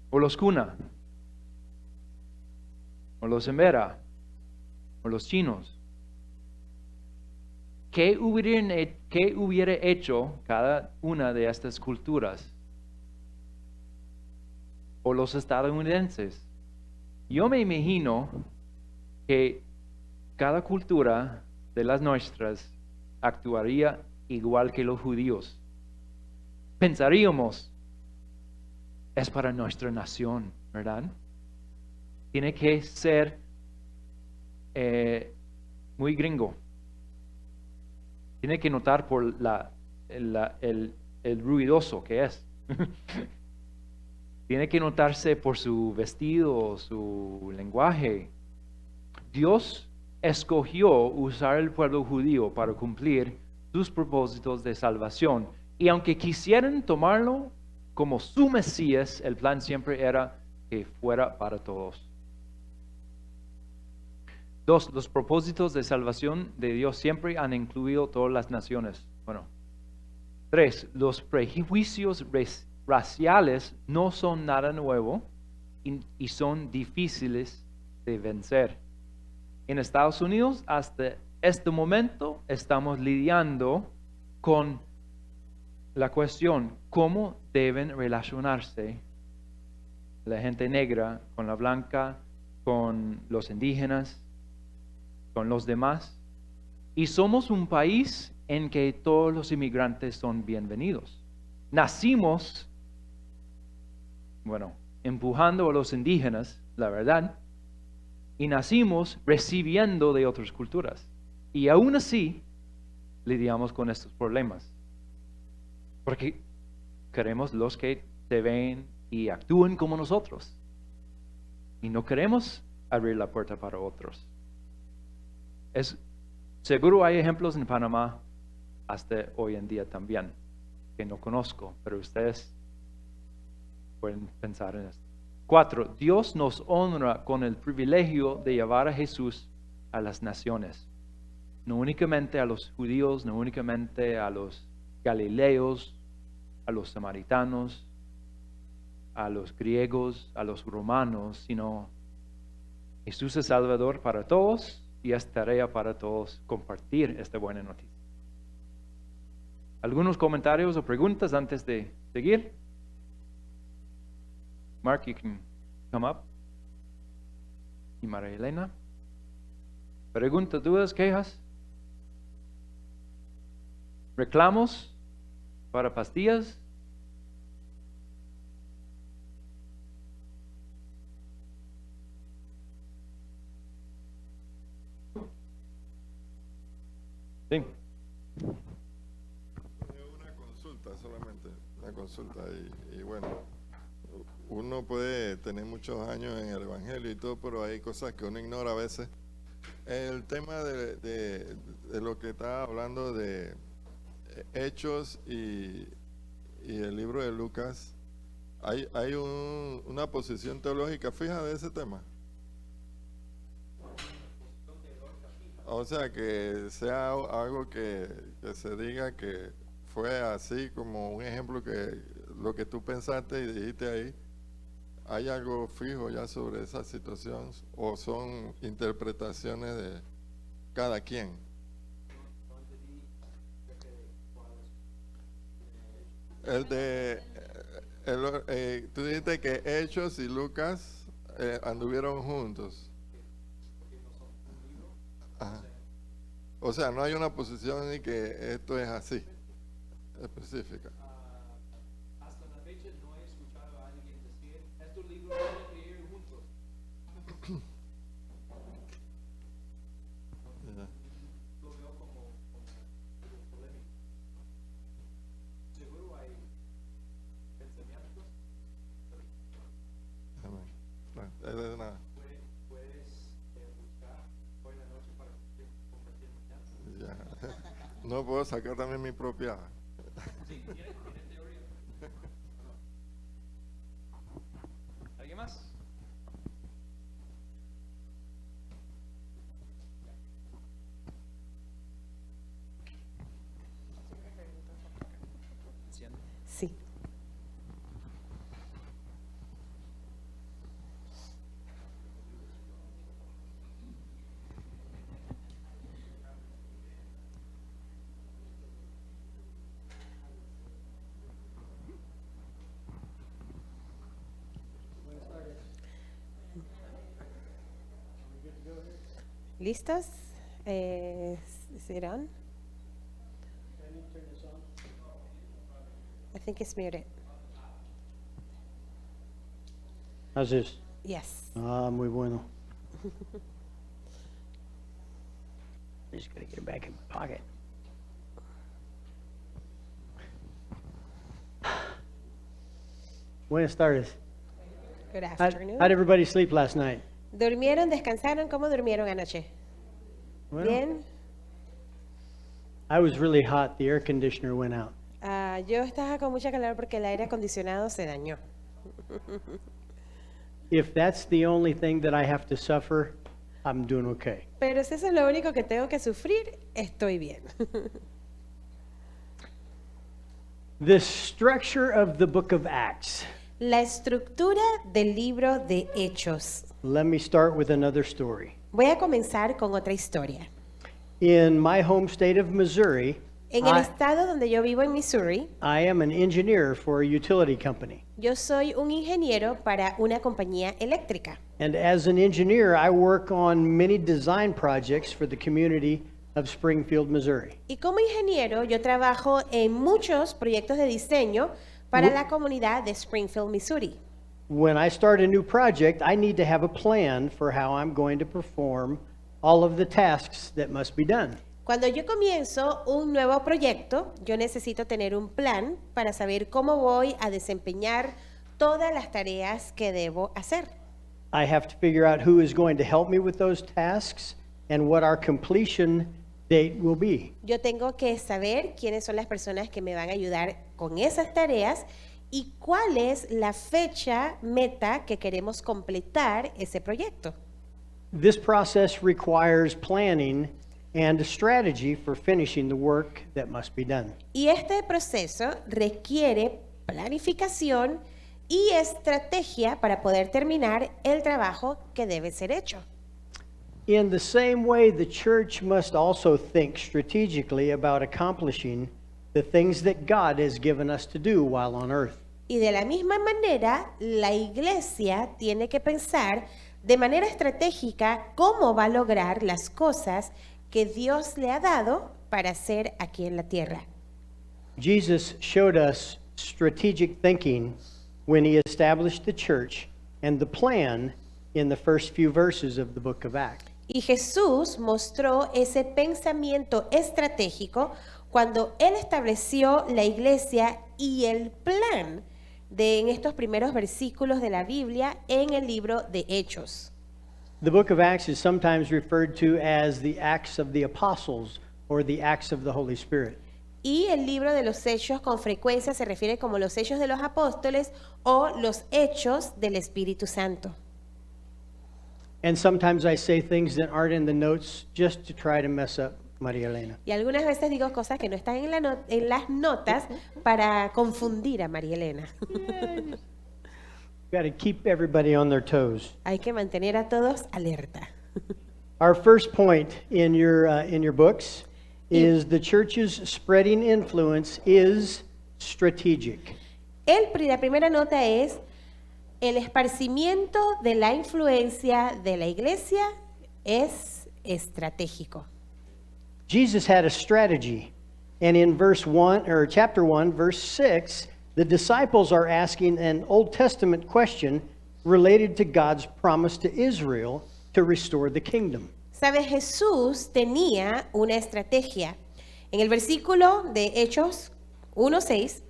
o los Kuna, o los Embera, o los chinos. ¿Qué hubiera hecho cada una de estas culturas? O los estadounidenses. Yo me imagino que cada cultura de las nuestras actuaría igual que los judíos. Pensaríamos, es para nuestra nación, ¿verdad? Tiene que ser muy gringo. Tiene que notar por el ruidoso que es. Tiene que notarse por su vestido, su lenguaje. Dios escogió usar el pueblo judío para cumplir sus propósitos de salvación. Y aunque quisieran tomarlo como su Mesías, el plan siempre era que fuera para todos. 2. Los propósitos de salvación de Dios siempre han incluido todas las naciones. 3. Los prejuicios raciales no son nada nuevo y son difíciles de vencer. En Estados Unidos, hasta este momento, estamos lidiando con la cuestión cómo deben relacionarse la gente negra con la blanca, con los indígenas, con los demás. Y somos un país en que todos los inmigrantes son bienvenidos. Nacimos, empujando a los indígenas, la verdad, y nacimos recibiendo de otras culturas. Y aún así, lidiamos con estos problemas. Porque queremos los que se ven y actúen como nosotros. Y no queremos abrir la puerta para otros. Seguro hay ejemplos en Panamá hasta hoy en día también, que no conozco, pero ustedes pueden pensar en esto. 4. Dios nos honra con el privilegio de llevar a Jesús a las naciones. No únicamente a los judíos, no únicamente a los galileos, a los samaritanos, a los griegos, a los romanos, sino Jesús es Salvador para todos. Y es tarea para todos compartir esta buena noticia. ¿Algunos comentarios o preguntas antes de seguir? Mark, you can come up. Y María Elena. ¿Preguntas, dudas, quejas? ¿Reclamos para pastillas? Sí. Una consulta solamente, una consulta y bueno, uno puede tener muchos años en el Evangelio y todo, pero hay cosas que uno ignora a veces. El tema de lo que está hablando de hechos y y el libro de Lucas, hay una posición teológica fija de ese tema. O sea, que sea algo que se diga que fue así como un ejemplo que lo que tú pensaste y dijiste ahí, ¿hay algo fijo ya sobre esa situación o son interpretaciones de cada quien? Tú dijiste que Hechos y Lucas anduvieron juntos. Ajá. O sea, no hay una posición ni que esto es así, específica. Hasta la fecha no he escuchado a alguien decir, estos libros van a leer juntos. Lo veo como algo polémico. Seguro hay pensamientos. Amén. No, es nada. Puedes buscar hoy en la noche para compartir mañana. Ya. No puedo sacar también mi propia. Sí, ¿tiene teoría? ¿Alguien más? Sí. ¿Listos? ¿Serán? I think it's muted. How's this? Yes. Ah, muy bueno. Just gotta get it back in my pocket. Buenas tardes. Good How'd afternoon. everybody sleep last night? ¿Durmieron, descansaron? ¿Cómo durmieron anoche? Well, Bien. I was really hot. The air conditioner went out. Yo estaba con mucha calor porque el aire acondicionado se dañó. If that's the only thing that I have to suffer, I'm doing okay. Pero si eso es lo único que tengo que sufrir, estoy bien. The structure of the book of Acts. La estructura del libro de Hechos. Let me start with another story. Voy a comenzar con otra historia. In my home state of Missouri, En el estado donde yo vivo en Missouri, I am an engineer for a utility company. yo soy un ingeniero para una compañía eléctrica. And as an engineer, I work on many design projects for the community of Springfield, Missouri. Y como ingeniero, yo trabajo en muchos proyectos de diseño para la comunidad de Springfield, Missouri. When I start a new project, I need to have a plan for how I'm going to perform all of the tasks that must be done. Cuando yo comienzo un nuevo proyecto, yo necesito tener un plan para saber cómo voy a desempeñar todas las tareas que debo hacer. I have to figure out who is going to help me with those tasks and what our completion date will be. Yo tengo que saber quiénes son las personas que me van a ayudar con esas tareas y cuál es la fecha meta que queremos completar ese proyecto. This process requires planning and a strategy for finishing the work that must be done. Y este proceso requiere planificación y estrategia para poder terminar el trabajo que debe ser hecho. In the same way, the church must also think strategically about accomplishing the things that God has given us to do while on earth. Y de la misma manera, la iglesia tiene que pensar de manera estratégica cómo va a lograr las cosas que Dios le ha dado para hacer aquí en la tierra. Jesus showed us strategic thinking when he established the church and the plan in the first few verses of the book of Acts. Y Jesús mostró ese pensamiento estratégico cuando Él estableció la iglesia y el plan en estos primeros versículos de la Biblia en el libro de Hechos. The book of Acts is sometimes referred to as the Acts of the Apostles or the Acts of the Holy Spirit. Y el libro de los Hechos con frecuencia se refiere como los Hechos de los Apóstoles o los Hechos del Espíritu Santo. And sometimes I say things that aren't in the notes just to try to mess up Maria Elena. Y algunas veces digo cosas que no están en las notas para confundir a María Elena. Got to keep everybody on their toes. Hay que mantener a todos alerta. Our first point in your books is the church's spreading influence is strategic. La primera nota es el esparcimiento de la influencia de la iglesia es estratégico. Jesus had a strategy, and in chapter 1, verse 6, the disciples are asking an Old Testament question related to God's promise to Israel to restore the kingdom. ¿Sabe? Jesús tenía una estrategia. En el versículo de Hechos 1:6,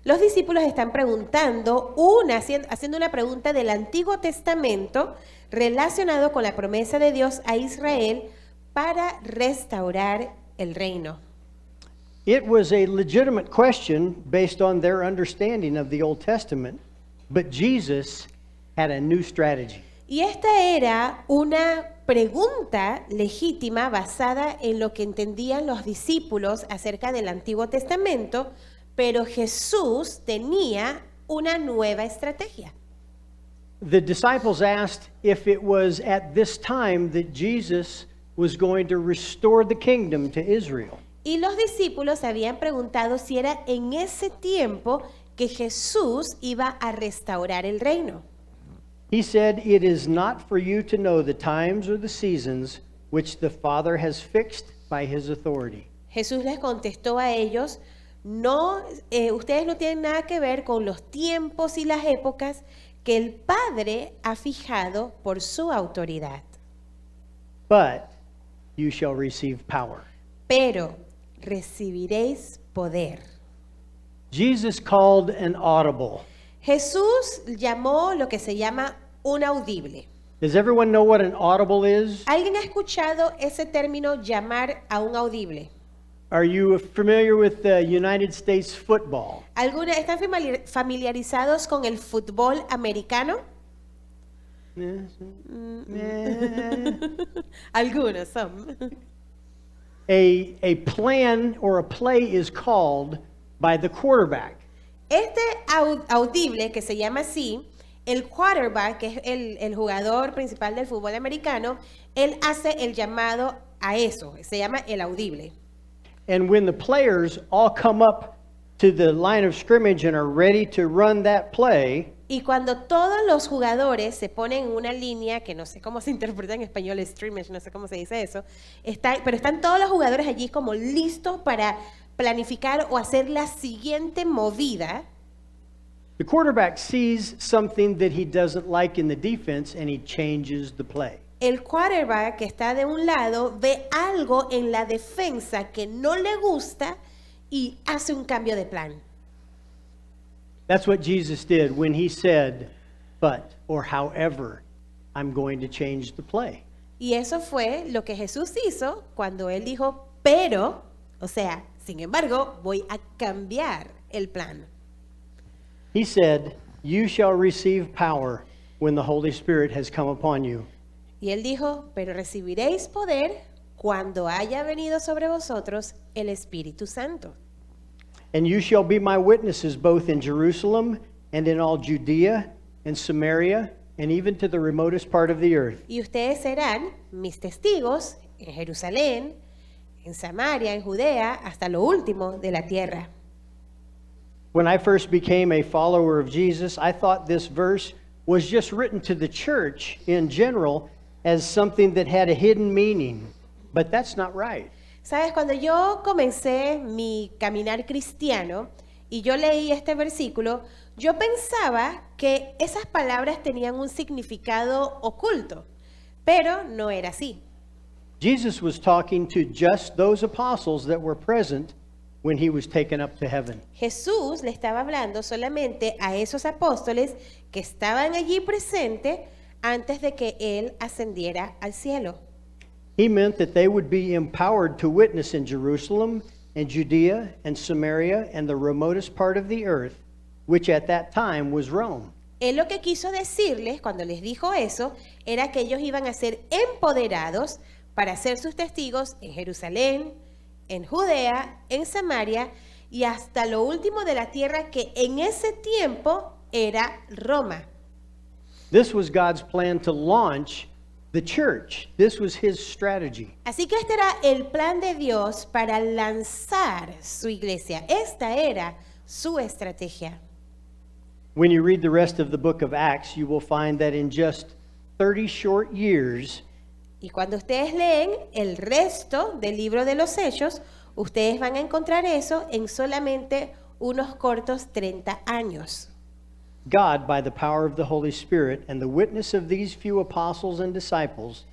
los discípulos están preguntando, haciendo una pregunta del Antiguo Testamento relacionado con la promesa de Dios a Israel para restaurar el reino. It was a legitimate question based on their understanding of the Old Testament, but Jesus had a new strategy. Y esta era una pregunta legítima basada en lo que entendían los discípulos acerca del Antiguo Testamento, pero Jesús tenía una nueva estrategia. The disciples asked if it was at this time that Jesus was going to restore the kingdom to Israel. Y los discípulos habían preguntado si era en ese tiempo que Jesús iba a restaurar el reino. He said, "It is not for you to know the times or the seasons which the Father has fixed by his authority." Jesús les contestó a ellos, ustedes no tienen nada que ver con los tiempos y las épocas que el Padre ha fijado por su autoridad. But you shall receive power. Pero recibiréis poder. Jesus called an audible. Jesús llamó lo que se llama un audible. Does everyone know what an audible is? ¿Alguien ha escuchado ese término llamar a un audible? Are you familiar with United States football? ¿Están familiarizados con el fútbol americano? Algunos son. A plan or a play is called by the quarterback. Este audible, que se llama así, el quarterback, que es el jugador principal del fútbol americano, él hace el llamado a eso, se llama el audible. And when the players all come up to the line of scrimmage and are ready to run that play, y cuando todos los jugadores se ponen en una línea, que no sé cómo se interpreta en español, scrimmage, no sé cómo se dice eso, pero están todos los jugadores allí como listos para planificar o hacer la siguiente movida. The quarterback sees something that he doesn't like in the defense and he changes the play. El quarterback que está de un lado ve algo en la defensa que no le gusta y hace un cambio de plan. That's what Jesus did when he said, "But or however, I'm going to change the play." Y eso fue lo que Jesús hizo cuando él dijo, pero, o sea, sin embargo, voy a cambiar el plan. He said, "You shall receive power when the Holy Spirit has come upon you." Y él dijo, pero recibiréis poder cuando haya venido sobre vosotros el Espíritu Santo. And you shall be my witnesses both in Jerusalem and in all Judea and Samaria and even to the remotest part of the earth. Y ustedes serán mis testigos en Jerusalén, en Samaria, en Judea, hasta lo último de la tierra. When I first became a follower of Jesus, I thought this verse was just written to the church in general as something that had a hidden meaning, but that's not right. Sabes, cuando yo comencé mi caminar cristiano y yo leí este versículo, yo pensaba que esas palabras tenían un significado oculto, pero no era así. Jesus was talking to just those apostles that were present when he was taken up to heaven. Jesús le estaba hablando solamente a esos apóstoles que estaban allí presentes antes de que él ascendiera al cielo. He meant that they would be empowered to witness in Jerusalem and Judea and Samaria and the remotest part of the earth, which at that time was Rome. Él lo que quiso decirles cuando les dijo eso era que ellos iban a ser empoderados para ser sus testigos en Jerusalén, en Judea, en Samaria y hasta lo último de la tierra que en ese tiempo era Roma. This was God's plan to launch the church. This was his strategy. Así que este era el plan de Dios para lanzar su iglesia. Esta era su estrategia. When you read the rest of the book of Acts, you will find that in just 30 short years, Y cuando ustedes leen el resto del libro de los Hechos, ustedes van a encontrar eso en solamente unos cortos 30 años. God, by the power of the Holy Spirit and the witness of these few apostles and disciples,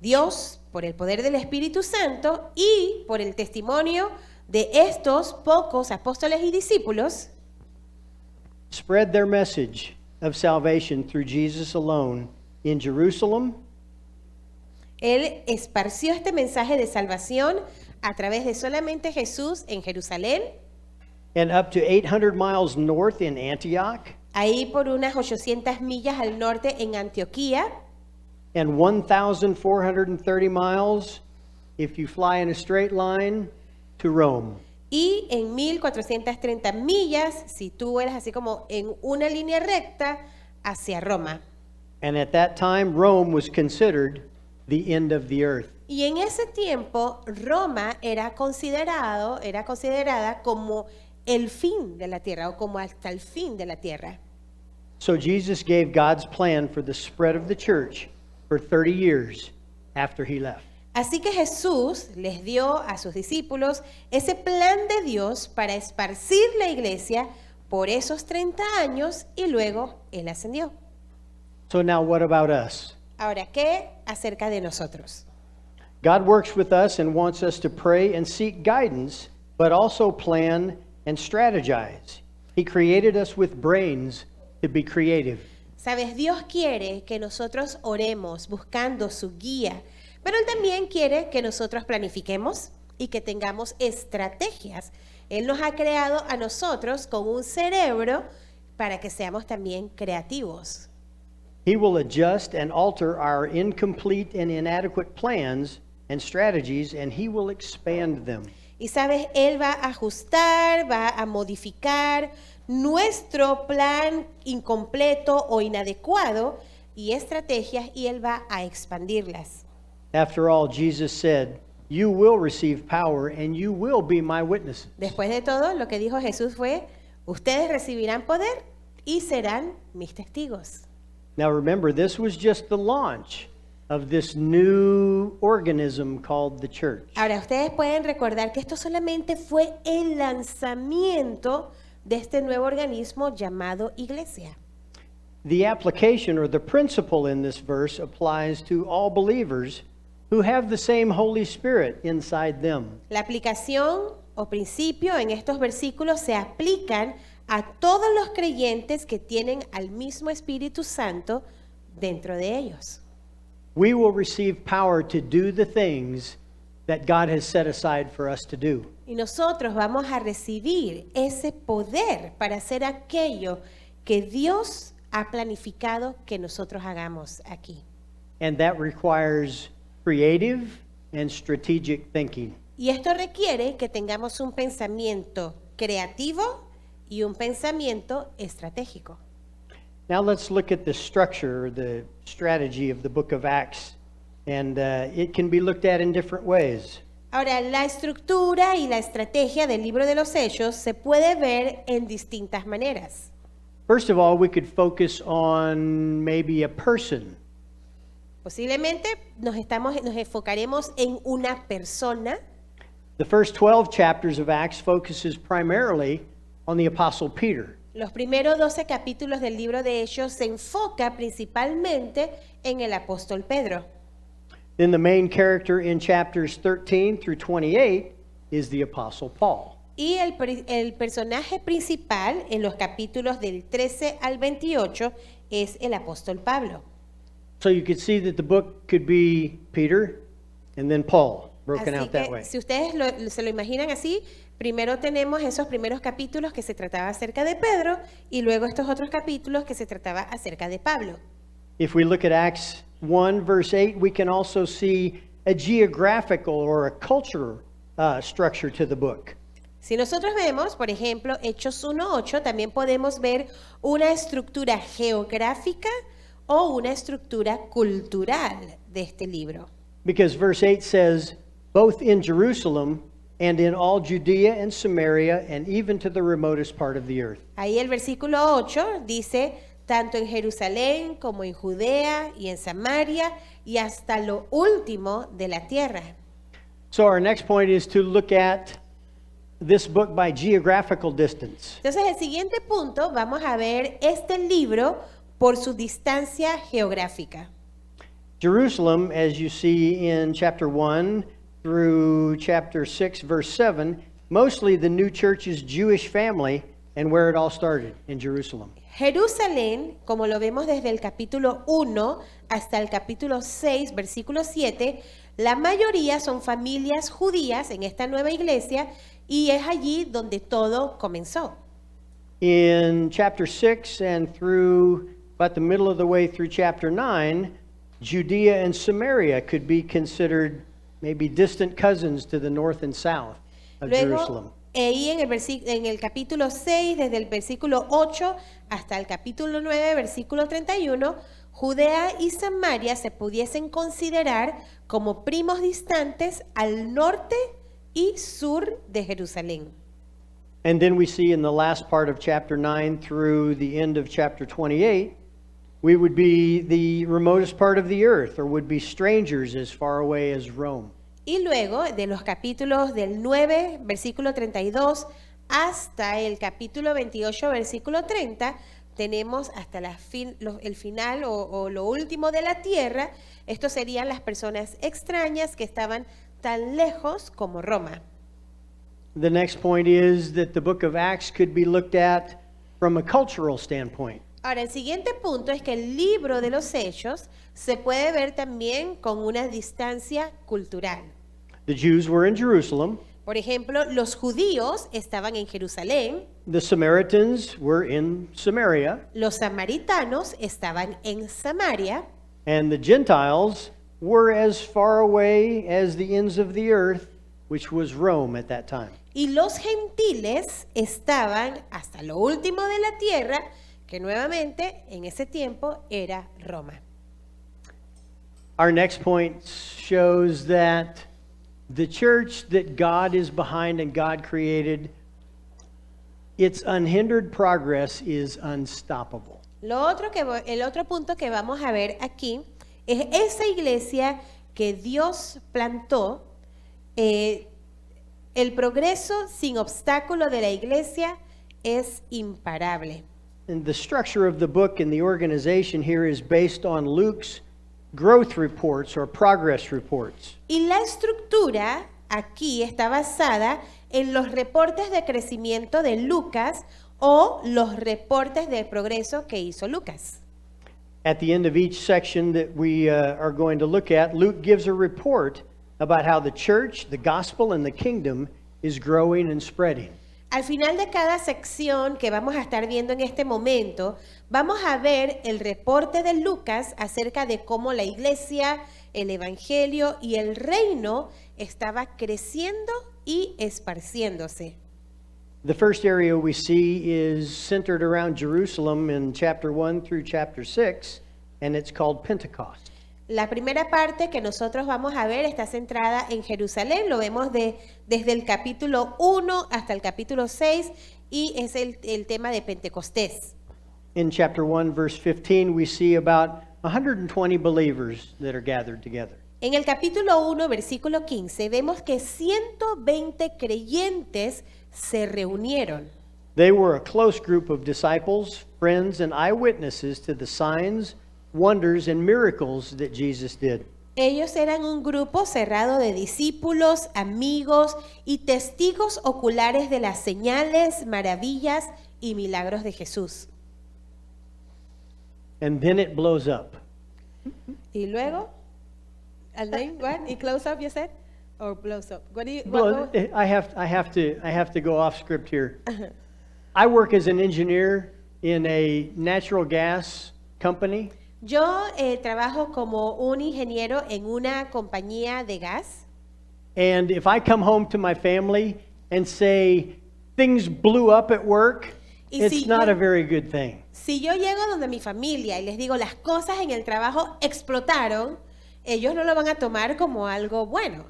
Dios, por el poder del Espíritu Santo y por el testimonio de estos pocos apóstoles y discípulos, spread their message of salvation through Jesus alone in Jerusalem, Él esparció este mensaje de salvación a través de solamente Jesús en Jerusalén, and up to 800 miles north in Antioch, ahí por unas 800 millas al norte en Antioquía, and 1,430 miles if you fly in a straight line to Rome. y en 1430 millas, si tú eres así como en una línea recta, hacia Roma. And at that time, Rome was considered the end of the earth. Y en ese tiempo, Roma era considerada como el fin de la tierra o como hasta el fin de la tierra. So Jesus gave God's plan for the spread of the church for 30 years after he left. Así que Jesús les dio a sus discípulos ese plan de Dios para esparcir la iglesia por esos 30 años y luego Él ascendió. So now what about us? Ahora, ¿qué acerca de nosotros? God works with us and wants us to pray and seek guidance, but also plan and strategize. He created us with brains to be creative. Sabes, Dios quiere que nosotros oremos buscando su guía, pero Él también quiere que nosotros planifiquemos y que tengamos estrategias. Él nos ha creado a nosotros con un cerebro para que seamos también creativos. He will adjust and alter our incomplete and inadequate plans and strategies, and he will expand them. Y sabes, Él va a ajustar, va a modificar nuestro plan incompleto o inadecuado y estrategias y Él va a expandirlas. After all, Jesus said, "You will receive power and you will be my witnesses." Después de todo, lo que dijo Jesús fue, ustedes recibirán poder y serán mis testigos. Now remember, this was just the launch of this new organism called the church. Ahora, ustedes pueden recordar que esto solamente fue el lanzamiento de este nuevo organismo llamado iglesia. The application or the principle in this verse applies to all believers who have the same Holy Spirit inside them. La aplicación o principio en estos versículos se aplican a todos los creyentes que tienen al mismo Espíritu Santo dentro de ellos. We will receive power to do the things that God has set aside for us to do. Y nosotros vamos a recibir ese poder para hacer aquello que Dios ha planificado que nosotros hagamos aquí. And that requires creative and strategic thinking. Y esto requiere que tengamos un pensamiento creativo y un pensamiento estratégico. Now let's look at the structure, or the strategy of the book of Acts, and it can be looked at in different ways. Ahora, la estructura y la estrategia del libro de los Hechos se puede ver en distintas maneras. First of all, we could focus on maybe a person. Posiblemente nos enfocaremos en una persona. The first 12 chapters of Acts focuses primarily on the Apostle Peter. Los primeros 12 capítulos del libro de Hechos se enfoca principalmente en el apóstol Pedro. Then the main character in chapters 13 through 28 is the Apostle Paul. Y el personaje principal en los capítulos del 13 al 28 es el apóstol Pablo. So you could see that the book could be Peter and then Paul, broken Así out that que way. si ustedes se lo imaginan así, primero tenemos esos primeros capítulos que se trataba acerca de Pedro y luego estos otros capítulos que se trataba acerca de Pablo. If we look at Acts 1, verse 8, we can also see a geographical or a culture structure to the book. Si nosotros vemos, por ejemplo, Hechos 1:8, también podemos ver una estructura geográfica o una estructura cultural de este libro. Because verse 8 says, both in Jerusalem and in all Judea and Samaria and even to the remotest part of the earth. Ahí el versículo 8 dice, tanto en Jerusalén como en Judea y en Samaria y hasta lo último de la tierra. So our next point is to look at this book by geographical distance. Entonces, el siguiente punto, vamos a ver este libro por su distancia geográfica. Jerusalem, as you see in chapter 1 through chapter 6, verse 7, mostly the new church's Jewish family and where it all started in Jerusalem. Jerusalén, como lo vemos desde el capítulo 1 hasta el capítulo 6, versículo 7, la mayoría son familias judías en esta nueva iglesia y es allí donde todo comenzó. In chapter 6 and through about the middle of the way through chapter 9, Judea and Samaria could be considered maybe distant cousins to the north and south of Jerusalem. Luego, ahí en el capítulo 6, desde el versículo 8 hasta el capítulo 9, versículo 31, Judea y Samaria se pudiesen considerar como primos distantes al norte y sur de Jerusalén. And then we see in the last part of chapter 9 through the end of chapter 28, we would be the remotest part of the earth, or would be strangers as far away as Rome. Y luego de los capítulos del 9, versículo 32, hasta el capítulo 28, versículo 30, tenemos hasta el final o lo último de la tierra. Estos serían las personas extrañas que estaban tan lejos como Roma. The next point is that the book of Acts could be looked at from a cultural standpoint. Ahora, el siguiente punto es que el libro de los Hechos se puede ver también con una distancia cultural. The Jews were in Jerusalem, Por ejemplo, los judíos estaban en Jerusalén, the Samaritans were in Samaria, los samaritanos estaban en Samaria, and the Gentiles were as far away as the ends of the earth, which was Rome at that time. y los gentiles estaban hasta lo último de la tierra, que nuevamente en ese tiempo era Roma. Our next point shows that the church that God is behind and God created, its unhindered progress is unstoppable. El otro punto que vamos a ver aquí es esa iglesia que Dios plantó, el progreso sin obstáculo de la iglesia es imparable. And the structure of the book and the organization here is based on Luke's growth reports or progress reports. Y la estructura aquí está basada en los reportes de crecimiento de Lucas o los reportes de progreso que hizo Lucas. At the end of each section that we are going to look at, Luke gives a report about how the church, the gospel, and the kingdom is growing and spreading. Al final de cada sección que vamos a estar viendo en este momento, vamos a ver el reporte de Lucas acerca de cómo la iglesia, el evangelio y el reino estaba creciendo y esparciéndose. The first area we see is centered around Jerusalem in chapter 1 through chapter 6, and it's called Pentecost. La primera parte que nosotros vamos a ver está centrada en Jerusalén, lo vemos desde el capítulo 1 hasta el capítulo 6 y es el tema de Pentecostés. In chapter 1, verse 15, we see about 120 believers that are gathered together. En el capítulo 1, versículo 15, vemos que 120 creyentes se reunieron. They were a close group of disciples, friends, and eyewitnesses to the signs, wonders, and miracles that Jesus did. Ellos eran un grupo cerrado de discípulos, amigos y testigos oculares de las señales, maravillas y milagros de Jesús. And then it blows up. Y luego, and then what? Y close up, you said? or blows up? What do you? Well, I have to go off script here. I work as an engineer in a natural gas company, Yo trabajo como un ingeniero en una compañía de gas. and if I come home to my family and say things blew up at work, Y it's si not yo- a very good thing. Si yo llego donde mi familia y les digo las cosas en el trabajo explotaron, ellos no lo van a tomar como algo bueno.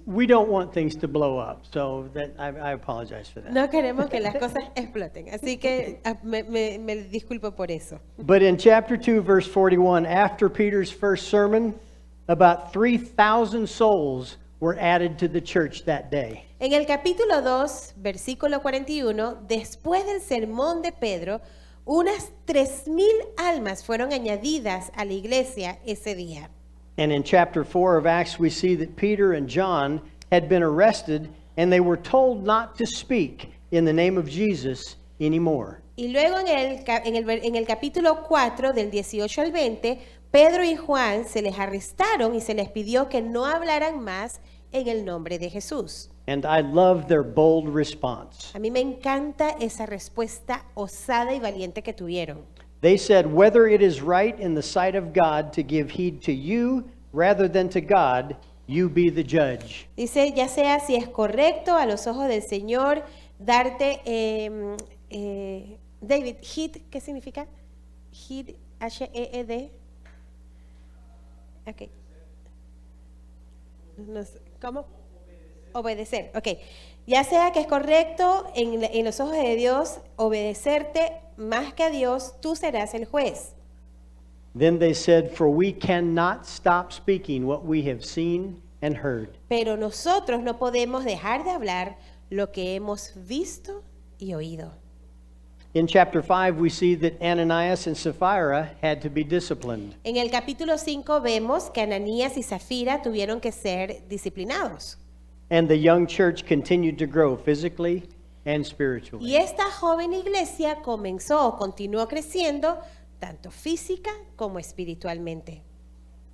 We don't want things to blow up, so that I apologize for that. No queremos que las cosas exploten. Así que me disculpo por eso. But in chapter 2, verse 41, after Peter's first sermon, about 3,000 souls were added to the church that day. En el capítulo 2, versículo 41, después del sermón de Pedro, unas 3,000 almas fueron añadidas a la iglesia ese día. And in chapter 4 of Acts, we see that Peter and John had been arrested and they were told not to speak in the name of Jesus anymore. Y luego en el capítulo 4, del 18 al 20, Pedro y Juan se les arrestaron y se les pidió que no hablaran más en el nombre de Jesús. And I love their bold response. A mí me encanta esa respuesta osada y valiente que tuvieron. They said, whether it is right in the sight of God to give heed to you rather than to God, you be the judge. Dice, ya sea si es correcto a los ojos del Señor darte, David, heed, ¿qué significa? Heed, H-E-E-D. Ok. No sé, ¿cómo? Obedecer, ok. Ya sea que es correcto en los ojos de Dios obedecerte más que a Dios, tú serás el juez. Then they said, for we cannot stop speaking what we have seen and heard. Pero nosotros no podemos dejar de hablar lo que hemos visto y oído. In chapter 5, we see that Ananias and Sapphira had to be disciplined. En el capítulo 5 vemos que Ananías y Zafira tuvieron que ser disciplinados. And the young church continued to grow physically and spiritually. Y esta joven iglesia continuó creciendo tanto física como espiritualmente.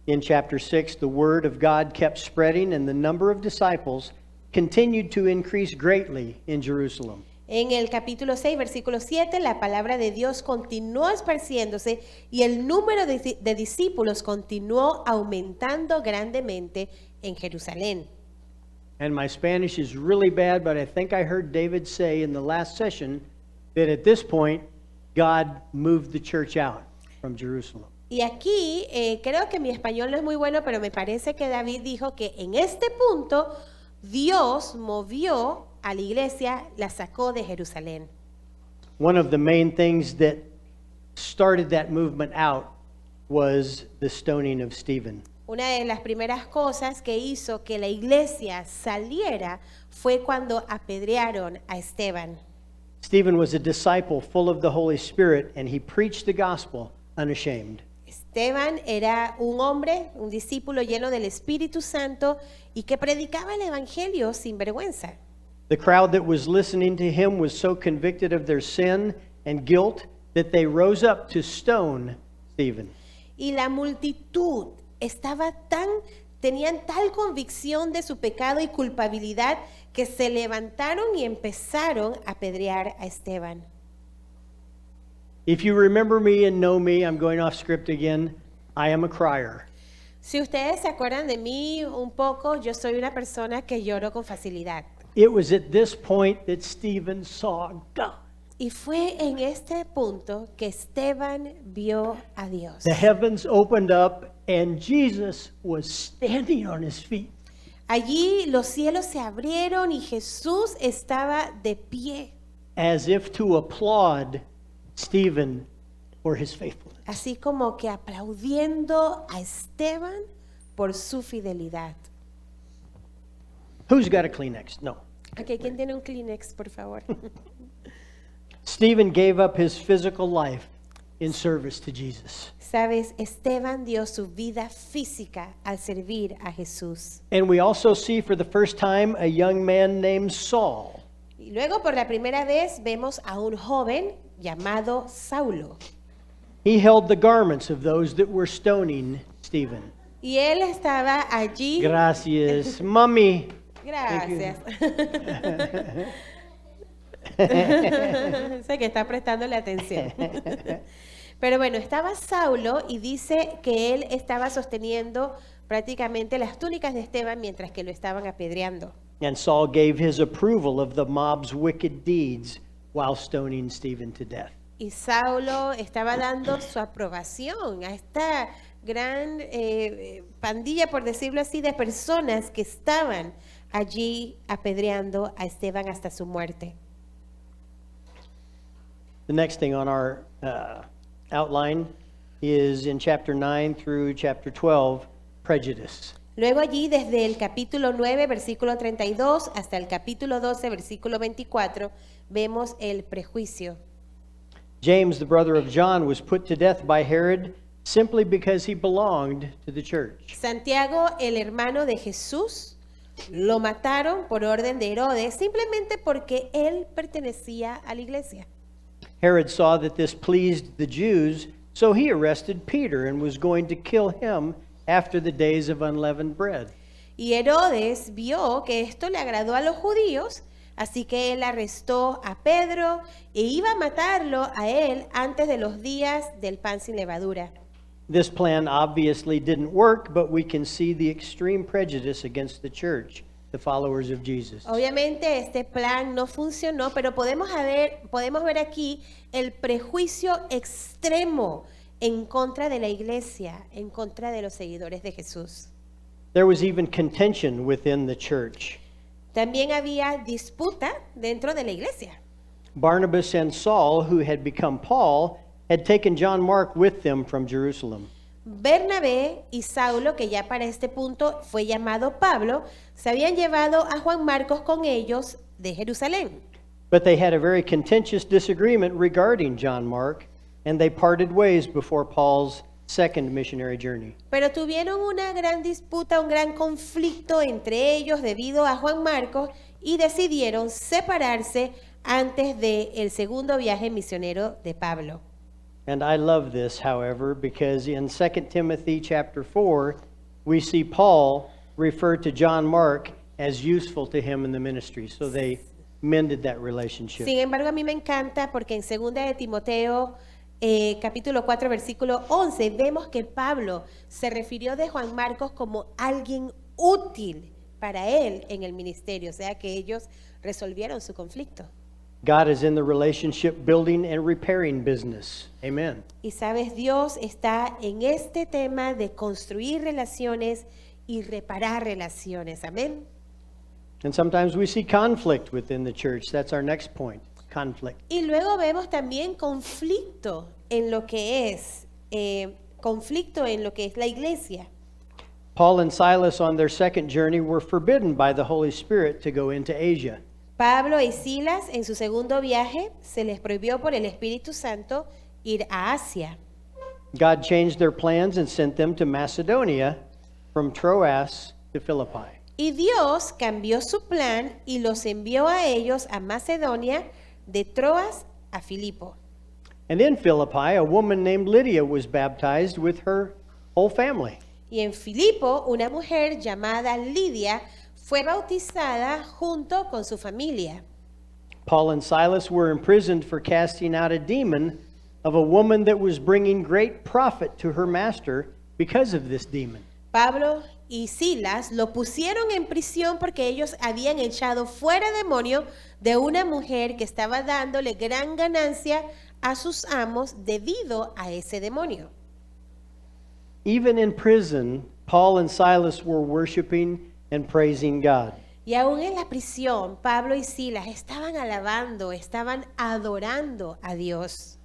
In chapter 6, the word of God kept spreading and the number of disciples continued to increase greatly in Jerusalem. En el capítulo 6, versículo 7, la palabra de Dios continuó esparciéndose y el número de discípulos continuó aumentando grandemente en Jerusalén. And my Spanish is really bad, but I think I heard David say in the last session that at this point, God moved the church out from Jerusalem. Y aquí creo que mi español no es muy bueno, pero me parece que David dijo que en este punto Dios movió a la iglesia, la sacó de Jerusalén. One of the main things that started that movement out was the stoning of Stephen. Una de las primeras cosas que hizo que la iglesia saliera fue cuando apedrearon a Esteban. Stephen was a disciple full of the Holy Spirit, and he preached the gospel unashamed. Esteban era un hombre, un discípulo lleno del Espíritu Santo y que predicaba el evangelio sin vergüenza. The crowd that was listening to him was so convicted of their sin and guilt that they rose up to stone Stephen. Y la multitud tenían tal convicción de su pecado y culpabilidad que se levantaron y empezaron a apedrear a Esteban. If you remember me and know me, I'm going off script again, I am a crier. Si ustedes se acuerdan de mí un poco, yo soy una persona que lloro con facilidad. It was at this point that Stephen saw God. Y fue en este punto que Esteban vio a Dios. The heavens opened up and Jesus was standing on his feet. Allí los cielos se abrieron y Jesús estaba de pie, As if to applaud Stephen for his faithfulness. así como que aplaudiendo a Esteban por su fidelidad. Who's got a Kleenex? No. Ok, ¿quién tiene un Kleenex, por favor? Stephen gave up his physical life in service to Jesus. Sabes, Esteban dio su vida física al servir a Jesús. And we also see for the first time a young man named Saul. Y luego por la primera vez vemos a un joven llamado Saulo. He held the garments of those that were stoning Stephen. Y él estaba allí. Gracias, mami. Gracias. Sé que está prestándole atención. Pero bueno, estaba Saulo y dice que él estaba sosteniendo prácticamente las túnicas de Esteban mientras que lo estaban apedreando. And Saul gave his approval of the mob's wicked deeds while stoning Stephen to death. Y Saulo estaba dando su aprobación a esta gran pandilla, por decirlo así, de personas que estaban allí apedreando a Esteban hasta su muerte. The next thing on our outline is in chapter 9 through chapter 12, prejudice. Luego allí, desde el capítulo 9, versículo 32, hasta el capítulo 12, versículo 24, vemos el prejuicio. James, the brother of John, was put to death by Herod simply because he belonged to the church. Santiago, el hermano de Jesús, lo mataron por orden de Herodes simplemente porque él pertenecía a la iglesia. Herod saw that this pleased the Jews, so he arrested Peter and was going to kill him after the days of unleavened bread. Y Herodes vio que esto le agradó a los judíos, así que él arrestó a Pedro e iba a matarlo a él antes de los días del pan sin levadura. This plan obviously didn't work, but we can see the extreme prejudice against the church, the followers of Jesus. Obviamente este plan no funcionó, pero podemos ver aquí el prejuicio extremo en contra de la iglesia, en contra de los seguidores de Jesús. There was even contention within the church. También había disputa dentro de la iglesia. Barnabas and Saul, who had become Paul, had taken John Mark with them from Jerusalem. Bernabé y Saulo, que ya para este punto fue llamado Pablo, se habían llevado a Juan Marcos con ellos de Jerusalén. But they had a very contentious disagreement regarding John Mark, and they parted ways before Paul's second missionary journey. Pero tuvieron una gran disputa, un gran conflicto entre ellos debido a Juan Marcos y decidieron separarse antes del segundo viaje misionero de Pablo. And I love this, however, because in 2 Timothy chapter 4, we see Paul refer to John Mark as useful to him in the ministry. So they mended that relationship. Sin embargo, a mí me encanta porque en 2 de Timoteo capítulo 4, versículo 11, vemos que Pablo se refirió de Juan Marcos como alguien útil para él en el ministerio, o sea que ellos resolvieron su conflicto. God is in the relationship building and repairing business. Amen. Y sabes, Dios está en este tema de construir relaciones y reparar relaciones. Amén. And sometimes we see conflict within the church. That's our next point, conflict. Y luego vemos también conflicto en lo que es la iglesia. Paul and Silas on their second journey were forbidden by the Holy Spirit to go into Asia. Pablo y Silas en su segundo viaje se les prohibió por el Espíritu Santo ir a Asia. God changed their plans and sent them to Macedonia from Troas to Philippi. Y Dios cambió su plan y los envió a ellos a Macedonia, de Troas a Filipo. And in Philippi, a woman named Lydia was baptized with her whole family. Y en Filipo, una mujer llamada Lidia fue bautizada junto con su familia. Paul and Silas were imprisoned for casting out a demon of a woman that was bringing great profit to her master because of this demon. Pablo y Silas lo pusieron en prisión porque ellos habían echado fuera demonio de una mujer que estaba dándole gran ganancia a sus amos debido a ese demonio. Even in prison, Paul and Silas were worshiping and praising God. Y aún en la prisión, Pablo y Silas estaban alabando, estaban adorando a Dios.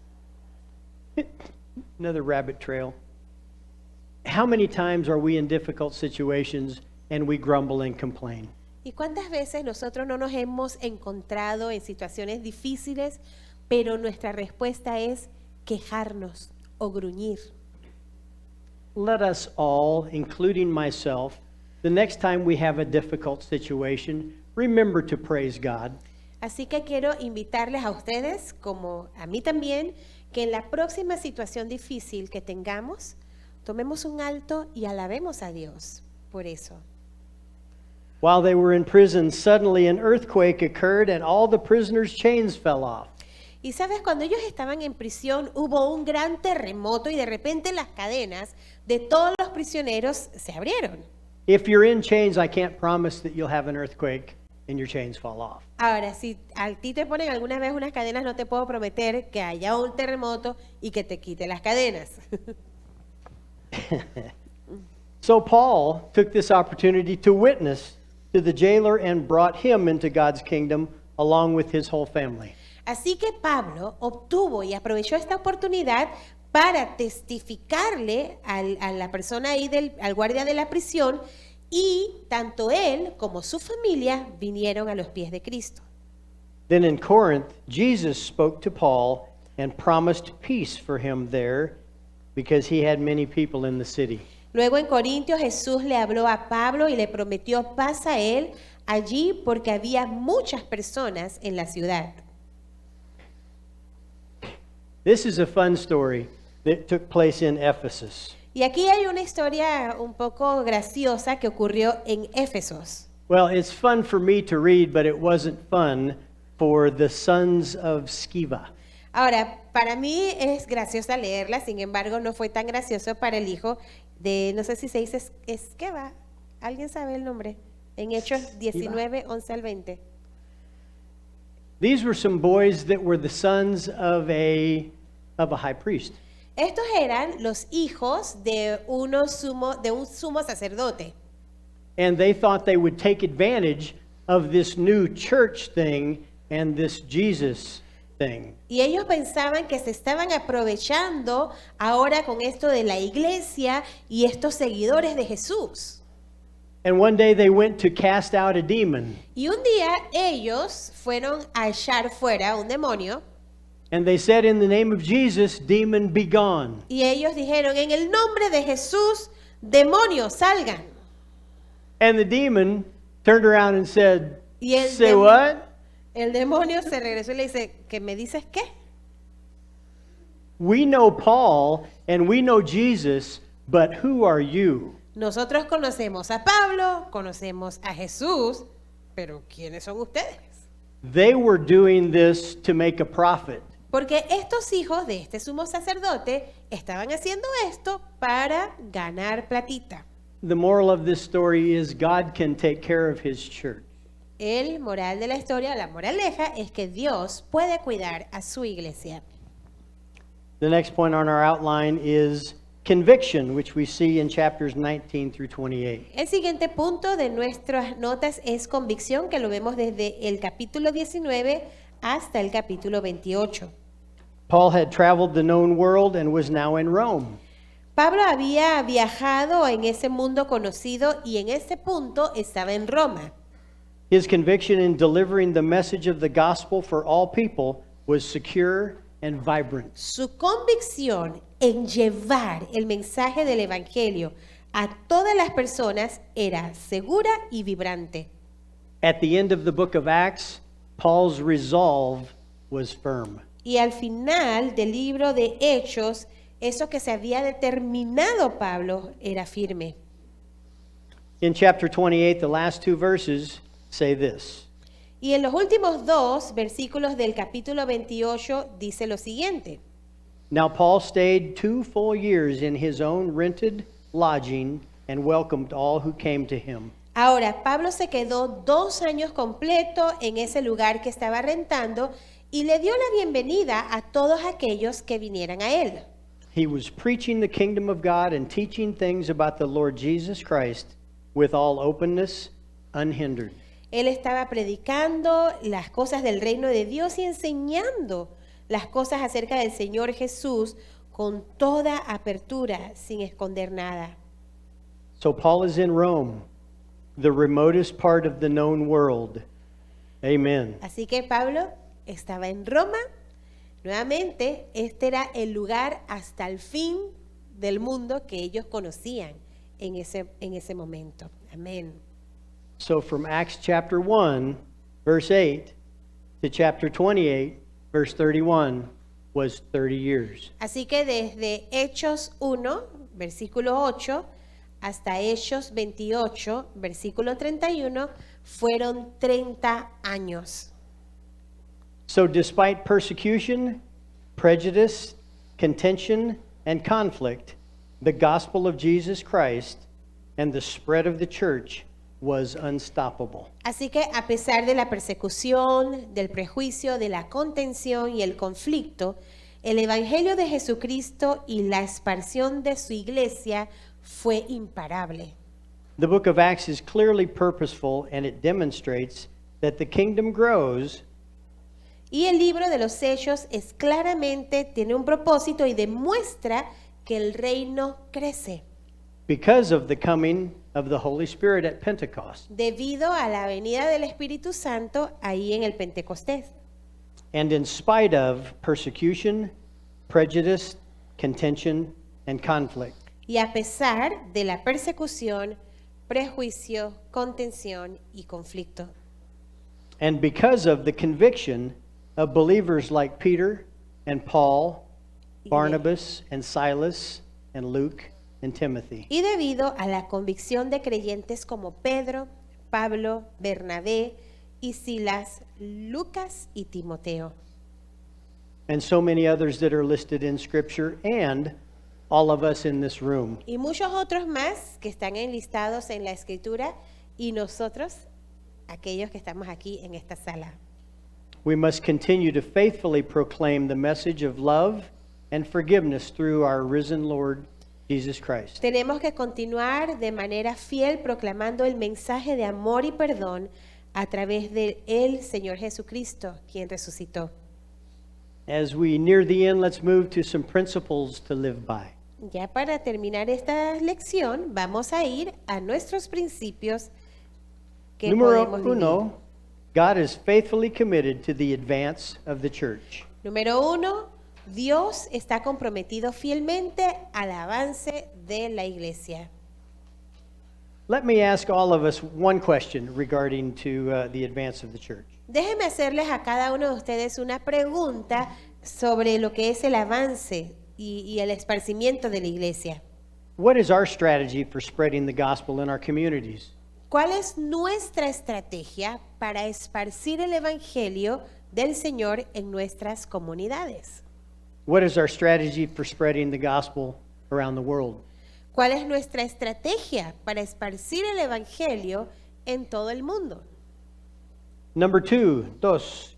Another rabbit trail. How many times are we in difficult situations and we grumble and complain? ¿Y cuántas veces nosotros no nos hemos encontrado en situaciones difíciles, pero nuestra respuesta es quejarnos o gruñir? Let us all, including myself, the next time we have a difficult situation, remember to praise God. Así que quiero invitarles a ustedes, como a mí también, que en la próxima situación difícil que tengamos, tomemos un alto y alabemos a Dios por eso. While they were in prison, suddenly an earthquake occurred and all the prisoners' chains fell off. Y sabes, cuando ellos estaban en prisión hubo un gran terremoto y de repente las cadenas de todos los prisioneros se abrieron. If you're in chains, I can't promise that you'll have an earthquake and your chains fall off. Ahora, si a ti te ponen alguna vez unas cadenas, no te puedo prometer que haya un terremoto y que te quite las cadenas. So Paul took this opportunity to witness to the jailer and brought him into God's kingdom along with his whole family. Así que Pablo obtuvo y aprovechó esta oportunidad para testificarle a la persona ahí, al guardia de la prisión, y tanto él como su familia vinieron a los pies de Cristo. Then in Corinth, Jesus spoke to Paul and promised peace for him there because he had many people in the city. Luego en Corintios Jesús le habló a Pablo y le prometió paz a él allí porque había muchas personas en la ciudad. This is a fun story that took place in Ephesus. Y aquí hay una historia un poco graciosa que ocurrió en Éfesos. Well, it's fun for me to read, but it wasn't fun for the sons of Sceva. Ahora, para mí es graciosa leerla, sin embargo, no fue tan gracioso para el hijo de, no sé si se dice Esqueva, ¿alguien sabe el nombre? En Hechos 19, 11 al 20. These were some boys that were the sons of a high priest. Estos eran los hijos de un sumo sacerdote. And they thought they would take advantage of this new church thing and this Jesus thing. Y ellos pensaban que se estaban aprovechando ahora con esto de la iglesia y estos seguidores de Jesús. And one day they went to cast out a demon. Y un día ellos fueron a echar fuera un demonio. And they said, in the name of Jesus, demon, be gone. Y ellos dijeron, en el nombre de Jesús, demonios, salgan. And the demon turned around and said, Y el say what? El demonio se regresó y le dice, ¿qué me dices qué? We know Paul and we know Jesus, but who are you? Nosotros conocemos a Pablo, conocemos a Jesús, pero ¿quiénes son ustedes? They were doing this to make a profit. Porque estos hijos de este sumo sacerdote estaban haciendo esto para ganar platita. The moral of this story is God can take care of his church. El moral de la historia, la moraleja, es que Dios puede cuidar a su iglesia. The next point on our outline is conviction, which we see in chapters 19 through 28. El siguiente punto de nuestras notas es convicción, que lo vemos desde el capítulo 19 hasta el capítulo 28. Paul had traveled the known world and was now in Rome. Pablo había viajado en ese mundo conocido y en ese punto estaba en Roma. His conviction in delivering the message of the gospel for all people was secure and vibrant. Su convicción en llevar el mensaje del evangelio a todas las personas era segura y vibrante. At the end of the book of Acts, Paul's resolve was firm. Y al final del libro de Hechos, eso que se había determinado Pablo era firme. In chapter 28, the last two verses say this. Y en los últimos dos versículos del capítulo 28 dice lo siguiente. Now Paul stayed 2 full years in his own rented lodging and welcomed all who came to him. Ahora, Pablo se quedó 2 años completo en ese lugar que estaba rentando y le dio la bienvenida a todos aquellos que vinieran a él. He was preaching the kingdom of God and teaching things about the Lord Jesus Christ with all openness, unhindered. Él estaba predicando las cosas del reino de Dios y enseñando las cosas acerca del Señor Jesús con toda apertura, sin esconder nada. So Paul is in Rome, the remotest part of the known world. Amen. Así que Pablo estaba en Roma. Nuevamente, este era el lugar hasta el fin del mundo que ellos conocían en ese momento. Amén. So from Acts chapter 1, verse 8, to chapter 28, verse 31, was 30 years. Así que desde Hechos 1, versículo 8, hasta Hechos 28, versículo 31, fueron 30 años. So, despite persecution, prejudice, contention, and conflict, the gospel of Jesus Christ and the spread of the church was unstoppable. Así que a pesar de la persecución, del prejuicio, de la contención y el conflicto, el Evangelio de Jesucristo y la expansión de su iglesia fue imparable. The book of Acts is clearly purposeful, and it demonstrates that the kingdom grows Y el libro de los Hechos es claramente, tiene un propósito y demuestra que el reino crece because of the coming of the Holy Spirit at Pentecost. debido a la venida del Espíritu Santo ahí en el Pentecostés. And in spite of persecution, prejudice, contention, and conflict, Y a pesar de la persecución, prejuicio, contención y conflicto. and because of the conviction of believers like Peter and Paul, Barnabas and Silas and Luke and Timothy. Y debido a la convicción de creyentes como Pedro, Pablo, Bernabé y Silas, Lucas y Timoteo. And so many others that are listed in Scripture, and all of us in this room. Y muchos otros más que están enlistados en la Escritura y nosotros, aquellos que estamos aquí en esta sala. We must continue to faithfully proclaim the message of love and forgiveness through our risen Lord Jesus Christ. Tenemos que continuar de manera fiel proclamando el mensaje de amor y perdón a través de el Señor Jesucristo, quien resucitó. As we near the end, let's move to some principles to live by. Ya para terminar esta lección, vamos a ir a nuestros principios que Número podemos vivir. uno, God is faithfully committed to the advance of the church. Número 1, Dios está comprometido fielmente al avance de la iglesia. Let me ask all of us one question regarding to the advance of the church. Déjenme hacerles a cada uno de ustedes una pregunta sobre lo que es el avance y el esparcimiento de la iglesia. What is our strategy for spreading the gospel in our communities? ¿Cuál es nuestra estrategia para esparcir el evangelio del Señor en nuestras comunidades? What is our strategy for spreading the gospel around the world? ¿Cuál es nuestra estrategia para esparcir el evangelio en todo el mundo? Number two,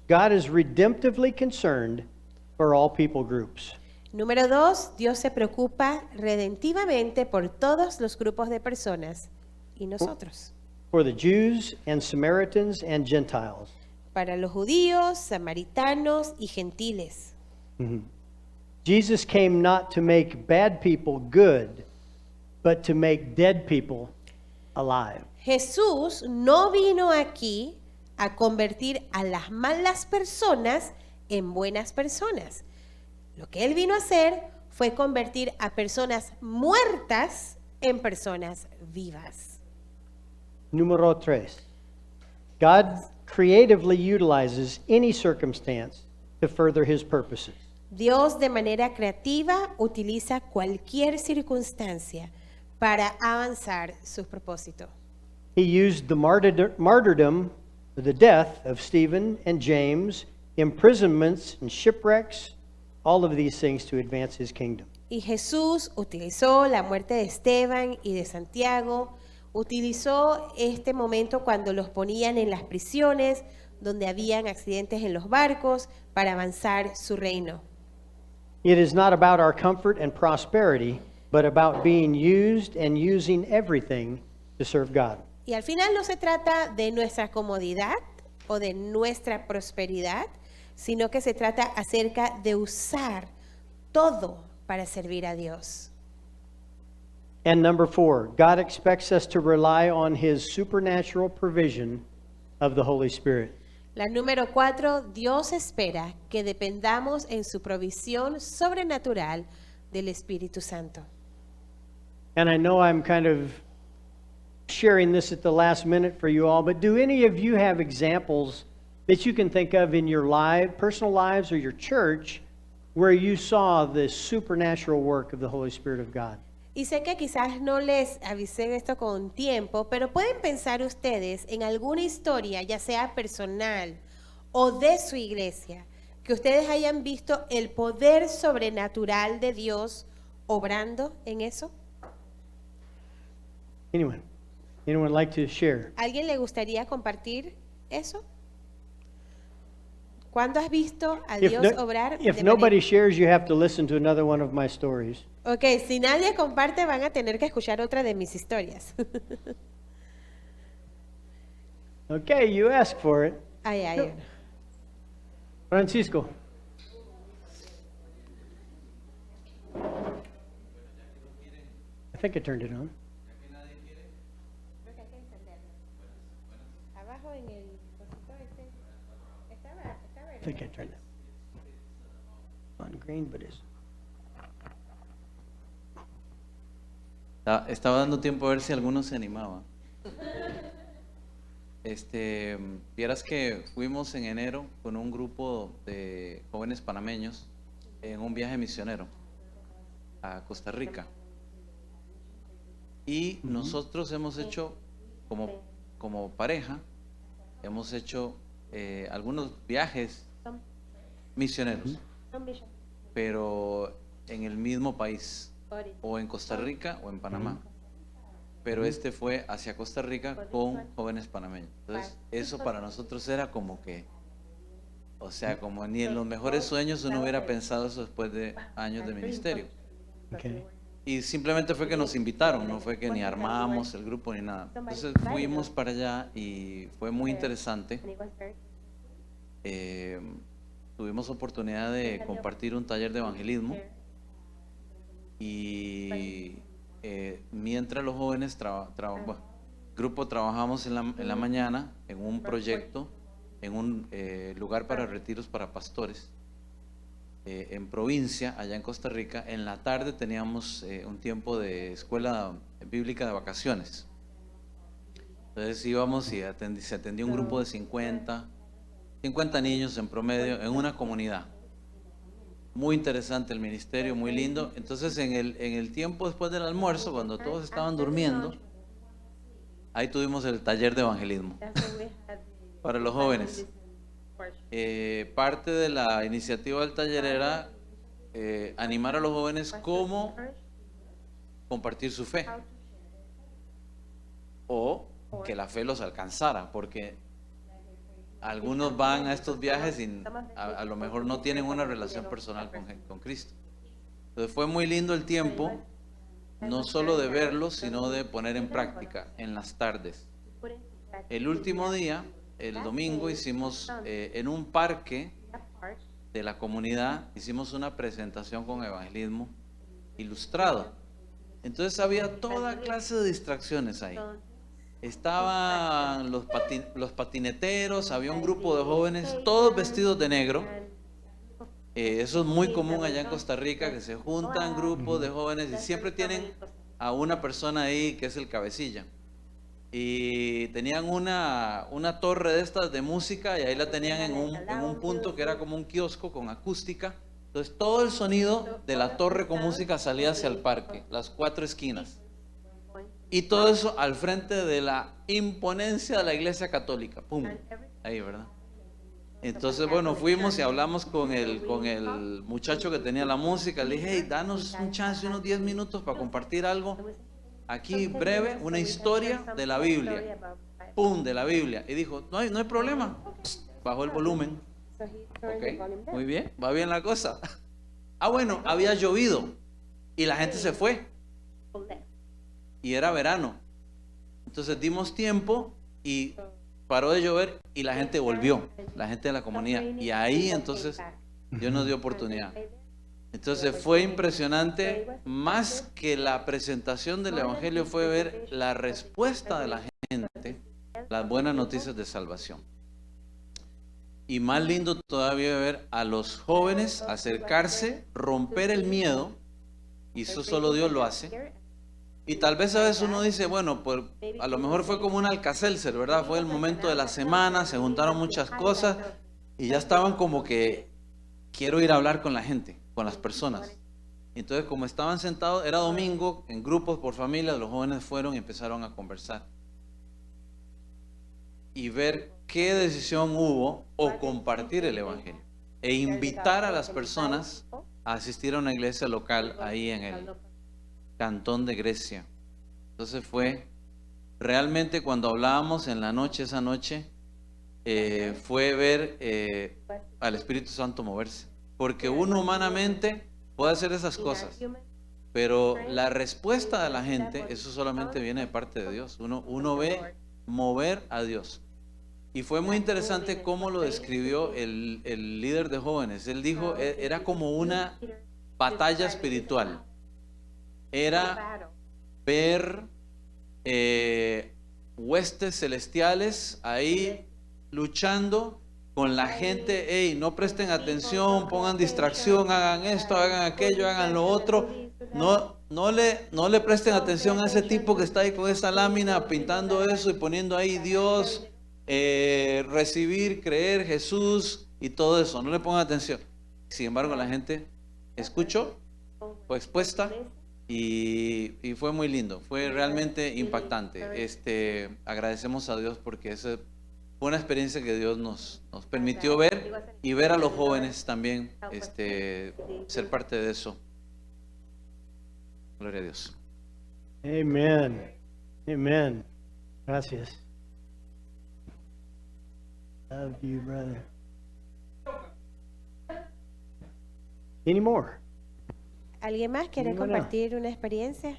God is redemptively concerned for all people groups. Número 2, Dios se preocupa redentivamente por todos los grupos de personas y nosotros. For the Jews and Samaritans and Gentiles. Para los judíos, samaritanos y gentiles. Mhm. Jesus came not to make bad people good, but to make dead people alive. Jesús no vino aquí a convertir a las malas personas en buenas personas. Lo que Él vino a hacer fue convertir a personas muertas en personas vivas. Número tres, God creatively utilizes any circumstance to further his purposes. Dios de manera creativa utiliza cualquier circunstancia para avanzar sus propósitos. He used the martyrdom, the death of Stephen and James, imprisonments and shipwrecks, all of these things to advance his kingdom. Y Jesús utilizó la muerte de Esteban y de Santiago, utilizó este momento cuando los ponían en las prisiones, donde habían accidentes en los barcos, para avanzar su reino. It is not about our comfort and prosperity, but about being used and using everything to serve God. Y al final no se trata de nuestra comodidad o de nuestra prosperidad, sino que se trata acerca de usar todo para servir a Dios. And number four, God expects us to rely on his supernatural provision of the Holy Spirit. La número 4, Dios espera que dependamos en su provisión sobrenatural del Espíritu Santo. And I know I'm kind of sharing this at the last minute for you all, but do any of you have examples that you can think of in your life, personal lives or your church, where you saw the supernatural work of the Holy Spirit of God? Y sé que quizás no les avisé esto con tiempo, pero pueden pensar ustedes en alguna historia, ya sea personal o de su iglesia, que ustedes hayan visto el poder sobrenatural de Dios obrando en eso. Anyone? Anyone like to share? ¿Alguien le gustaría compartir eso? ¿Cuándo has visto a If, Dios no- obrar? if de nobody manera- shares, you have to listen to another one of my stories. Ok, si nadie comparte, van a tener que escuchar otra de mis historias. Okay, you asked for it. Ay, ay. Francisco. I think I turned it on. Abajo en el cosito este. I think I turned it on green, but it's. Estaba dando tiempo a ver si alguno se animaba. Vieras que fuimos en enero con un grupo de jóvenes panameños en un viaje misionero a Costa Rica. Y nosotros hemos hecho, como pareja, hemos hecho algunos viajes misioneros, pero en el mismo país, o en Costa Rica o en Panamá. Pero este fue hacia Costa Rica con jóvenes panameños. Entonces, eso para nosotros era como que, o sea, como ni en los mejores sueños uno hubiera pensado eso después de años de ministerio. Okay. Y simplemente fue que nos invitaron, no fue que ni armamos el grupo ni nada. Entonces fuimos para allá y fue muy interesante. Tuvimos oportunidad de compartir un taller de evangelismo y mientras los jóvenes grupo trabajamos en la mañana en un proyecto, en un lugar para retiros para pastores en provincia, allá en Costa Rica. En la tarde teníamos un tiempo de escuela bíblica de vacaciones. Entonces íbamos y se atendía un grupo de 50 niños en promedio en una comunidad. Muy interesante el ministerio, muy lindo. Entonces en el tiempo después del almuerzo, cuando todos estaban durmiendo, ahí tuvimos el taller de evangelismo para los jóvenes. Parte de la iniciativa del taller era animar a los jóvenes cómo compartir su fe o que la fe los alcanzara, porque algunos van a estos viajes y a lo mejor no tienen una relación personal con Cristo. Entonces fue muy lindo el tiempo, no solo de verlos, sino de poner en práctica en las tardes. El último día, el domingo, hicimos en un parque de la comunidad, hicimos una presentación con evangelismo ilustrado. Entonces había toda clase de distracciones ahí. Estaban los patineteros, había un grupo de jóvenes, todos vestidos de negro. Eso es muy común allá en Costa Rica, que se juntan grupos de jóvenes y siempre tienen a una persona ahí que es el cabecilla. Y tenían una torre de estas de música y ahí la tenían en un punto que era como un kiosco con acústica. Entonces todo el sonido de la torre con música salía hacia el parque, las 4 esquinas. Y todo eso al frente de la imponencia de la iglesia católica. ¡Pum! Ahí, ¿verdad? Entonces, bueno, fuimos y hablamos con el muchacho que tenía la música. Le dije, hey, danos un chance, unos 10 minutos para compartir algo aquí breve, una historia de la Biblia. ¡Pum! De la Biblia. Y dijo, no hay problema. Bajó el volumen. Ok, muy bien, va bien la cosa. Bueno, había llovido y la gente se fue. Y era verano. Entonces dimos tiempo y paró de llover y la gente volvió, la gente de la comunidad. Y ahí entonces Dios nos dio oportunidad. Entonces fue impresionante, más que la presentación del Evangelio fue ver la respuesta de la gente, las buenas noticias de salvación. Y más lindo todavía ver a los jóvenes acercarse, romper el miedo, y eso solo Dios lo hace. Y tal vez a veces uno dice, bueno, pues a lo mejor fue como un Alka-Seltzer, ¿verdad? Fue el momento de la semana, se juntaron muchas cosas y ya estaban como que quiero ir a hablar con la gente, con las personas. Entonces, como estaban sentados, era domingo, en grupos por familias, los jóvenes fueron y empezaron a conversar. Y ver qué decisión hubo o compartir el Evangelio. E invitar a las personas a asistir a una iglesia local ahí en el Cantón de Grecia. Entonces fue, realmente cuando hablábamos en la noche, esa noche, fue ver al Espíritu Santo moverse. Porque uno humanamente puede hacer esas cosas, pero la respuesta de la gente, eso solamente viene de parte de Dios. Uno ve mover a Dios. Y fue muy interesante cómo lo describió el líder de jóvenes. Él dijo, era como una batalla espiritual. Era ver huestes celestiales ahí luchando con la gente. Hey, no presten atención, pongan distracción, hagan esto, hagan aquello, hagan lo otro. No le presten atención a ese tipo que está ahí con esa lámina pintando eso y poniendo ahí Dios, recibir, creer, Jesús y todo eso. No le pongan atención. Sin embargo, la gente escuchó, fue expuesta y fue muy lindo. Fue realmente impactante. Agradecemos a Dios porque esa fue una experiencia que Dios nos permitió ver y ver a los jóvenes también ser parte de eso. Gloria a Dios. Amen. Amen. Gracias. Love you, brother. Any more? ¿Alguien más quiere Ninguna. compartir una experiencia?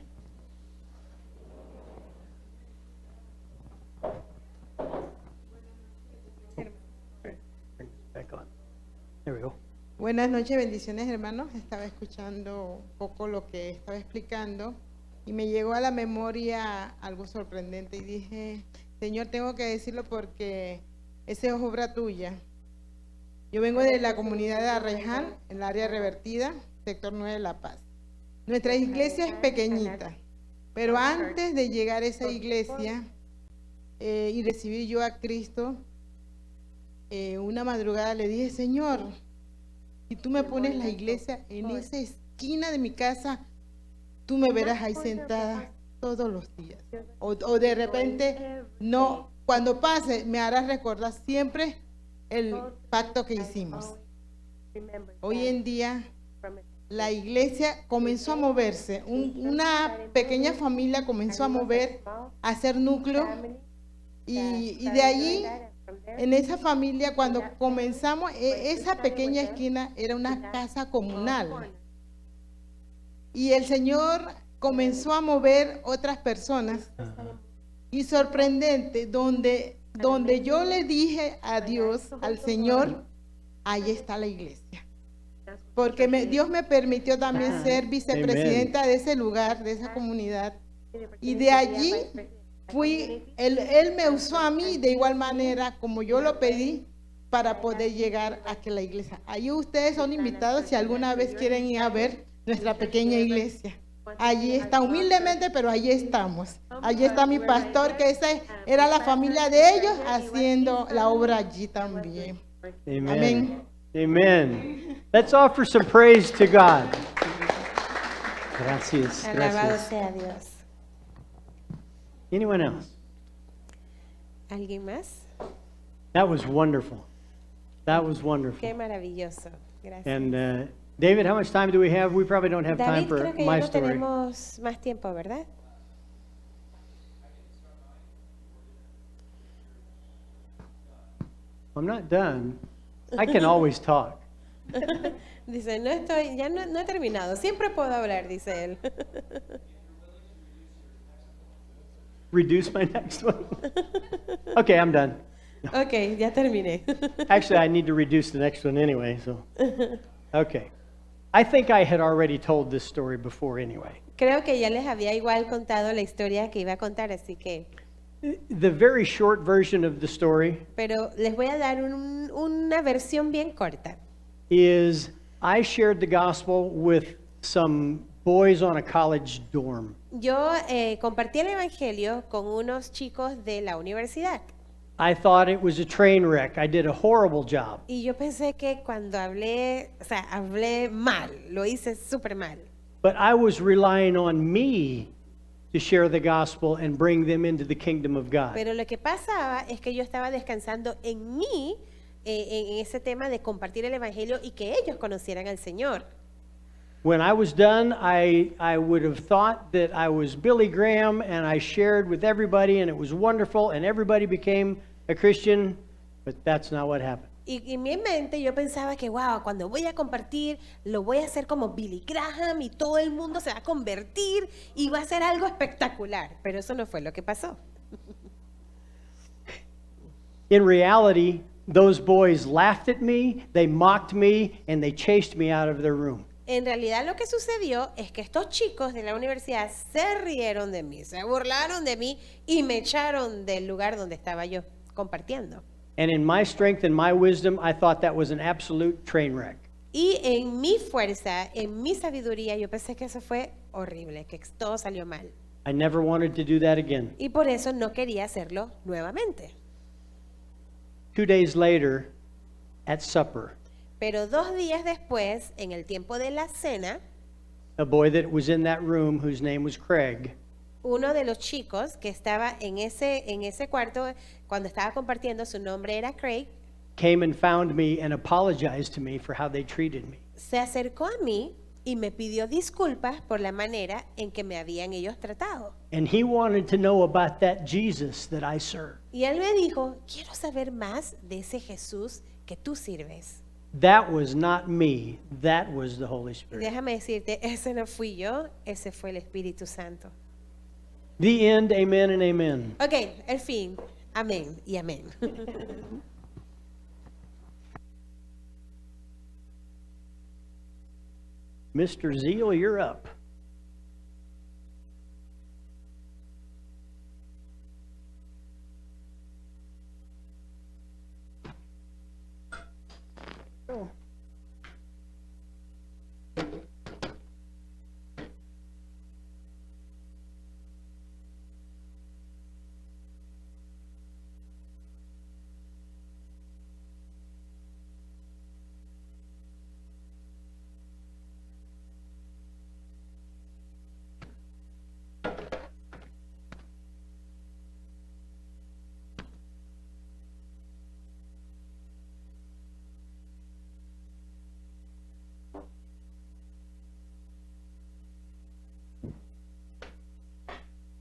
Back on. There we go. Buenas noches, bendiciones hermanos. Estaba escuchando un poco lo que estaba explicando y me llegó a la memoria algo sorprendente y dije, Señor, tengo que decirlo porque esa es obra tuya. Yo vengo de la comunidad de Arraiján, en el área revertida, sector 9 de La Paz. Nuestra iglesia es pequeñita, pero antes de llegar a esa iglesia y recibir yo a Cristo, una madrugada le dije, Señor, si tú me pones la iglesia en esa esquina de mi casa, tú me verás ahí sentada todos los días. O de repente, no, cuando pase, me harás recordar siempre el pacto que hicimos. Hoy en día, la iglesia comenzó a moverse, una pequeña familia comenzó a mover, a hacer núcleo, y de allí, en esa familia, cuando comenzamos, esa pequeña esquina era una casa comunal. Y el Señor comenzó a mover otras personas. Y sorprendente, donde yo le dije a Dios, al Señor, ahí está la iglesia. Porque Dios me permitió también ser vicepresidenta de ese lugar, de esa comunidad. Y de allí Él me usó a mí de igual manera como yo lo pedí para poder llegar a que la iglesia. Allí ustedes son invitados si alguna vez quieren ir a ver nuestra pequeña iglesia. Allí está, humildemente, pero allí estamos. Allí está mi pastor, que esa era la familia de ellos, haciendo la obra allí también. Amen. Amén. Amen. Let's offer some praise to God. Gracias. Alabado Gracias. sea Dios. Anyone else? ¿Alguien más? That was wonderful. That was wonderful. Qué maravilloso. Gracias. And David, how much time do we have? We probably don't have time David, for creo que my ya no story. tenemos más tiempo, ¿verdad? I'm not done. I can always talk. Dice, ya no he terminado. Siempre puedo hablar, dice él. Reduce my next one. Okay, I'm done. Ok, ya terminé. Actually, I need to reduce the next one anyway, so. Okay. I think I had already told this story before anyway. Creo que ya les había igual contado la historia que iba a contar, así que... The very short version of the story Pero les voy a dar una versión bien corta. is I shared the gospel with some boys on a college dorm. Yo compartí el evangelio con unos chicos de la universidad. I thought it was a train wreck. I did a horrible job. Y yo pensé que cuando hablé, o sea, hablé mal, lo hice súper mal. but I was relying on me to share the gospel and bring them into the kingdom of God. Pero lo que pasaba es que yo estaba descansando en mí, en ese tema de compartir el evangelio y que ellos conocieran al Señor. When I was done, I would have thought that I was Billy Graham and I shared with everybody and it was wonderful and everybody became a Christian, but that's not what happened. Y en mi mente yo pensaba que, wow, cuando voy a compartir, lo voy a hacer como Billy Graham y todo el mundo se va a convertir y va a ser algo espectacular. Pero eso no fue lo que pasó. In reality, those boys laughed at me, they mocked me, and they chased me out of their room. En realidad lo que sucedió es que estos chicos de la universidad se rieron de mí, se burlaron de mí y me echaron del lugar donde estaba yo compartiendo. And in my strength and my wisdom, I thought that was an absolute train wreck. Y en mi fuerza, en mi sabiduría, yo pensé que eso fue horrible, que todo salió mal. I never wanted to do that again. Y por eso no quería hacerlo nuevamente. 2 days later, at supper, Pero 2 días después, en el tiempo de la cena, a boy that was in that room whose name was Craig uno de los chicos que estaba en ese cuarto, cuando estaba compartiendo, su nombre era Craig, came and found me and apologized to me for how they treated me. se acercó a mí y me pidió disculpas por la manera en que me habían ellos tratado. And he wanted to know about that Jesus that I serve. Y él me dijo, quiero saber más de ese Jesús que tú sirves. That was not me, that was the Holy Y Spirit. déjame decirte, ese no fui yo, ese fue el Espíritu Santo. The end, amen and amen. Ok, el fin. Amén y amén. Mr. Zeal, you're up.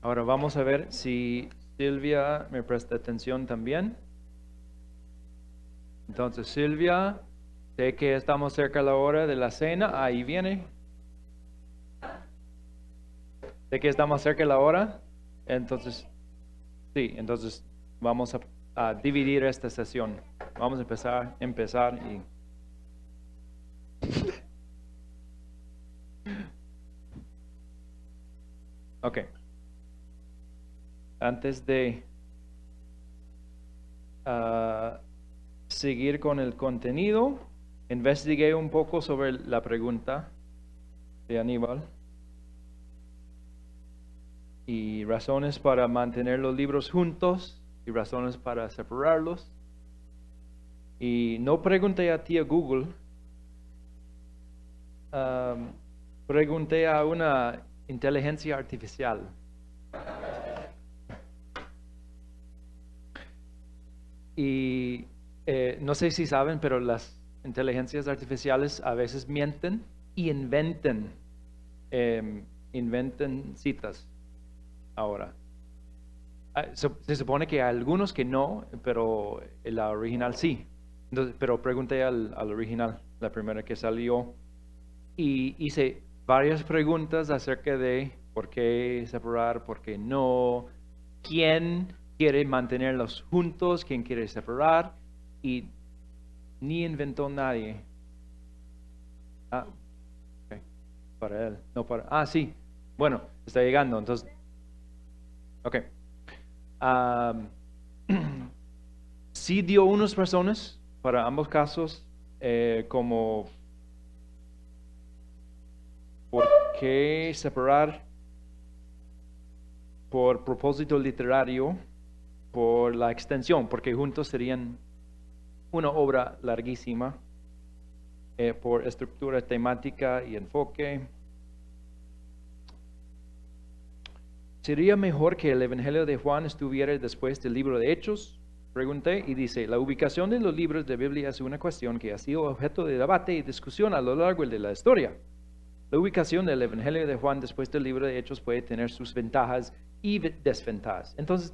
Ahora vamos a ver si Silvia me presta atención también. Entonces, Silvia, sé que estamos cerca de la hora de la cena. Ahí viene. Sé que estamos cerca de la hora. Entonces, sí, entonces vamos a dividir esta sesión. Vamos a empezar y... Ok. Antes de seguir con el contenido, investigué un poco sobre la pregunta de Aníbal y razones para mantener los libros juntos y razones para separarlos. Y no pregunté a tía Google, pregunté a una inteligencia artificial. Y no sé si saben, pero las inteligencias artificiales a veces mienten y inventan citas ahora. Se supone que hay algunos que no, pero la original sí. Entonces, pero pregunté al original, la primera que salió, y hice varias preguntas acerca de por qué separar, por qué no, quién quiere mantenerlos juntos, quién quiere separar, y ni inventó nadie. Okay. Para él, no para... sí, bueno, está llegando, entonces... Ok. Sí dio unas razones para ambos casos, como por qué separar por propósito literario, por la extensión, porque juntos serían una obra larguísima, por estructura temática y enfoque, ¿sería mejor que el Evangelio de Juan estuviera después del libro de Hechos? Pregunté y dice, la ubicación de los libros de Biblia es una cuestión que ha sido objeto de debate y discusión a lo largo de la historia. La ubicación del Evangelio de Juan después del libro de Hechos puede tener sus ventajas y desventajas. Entonces,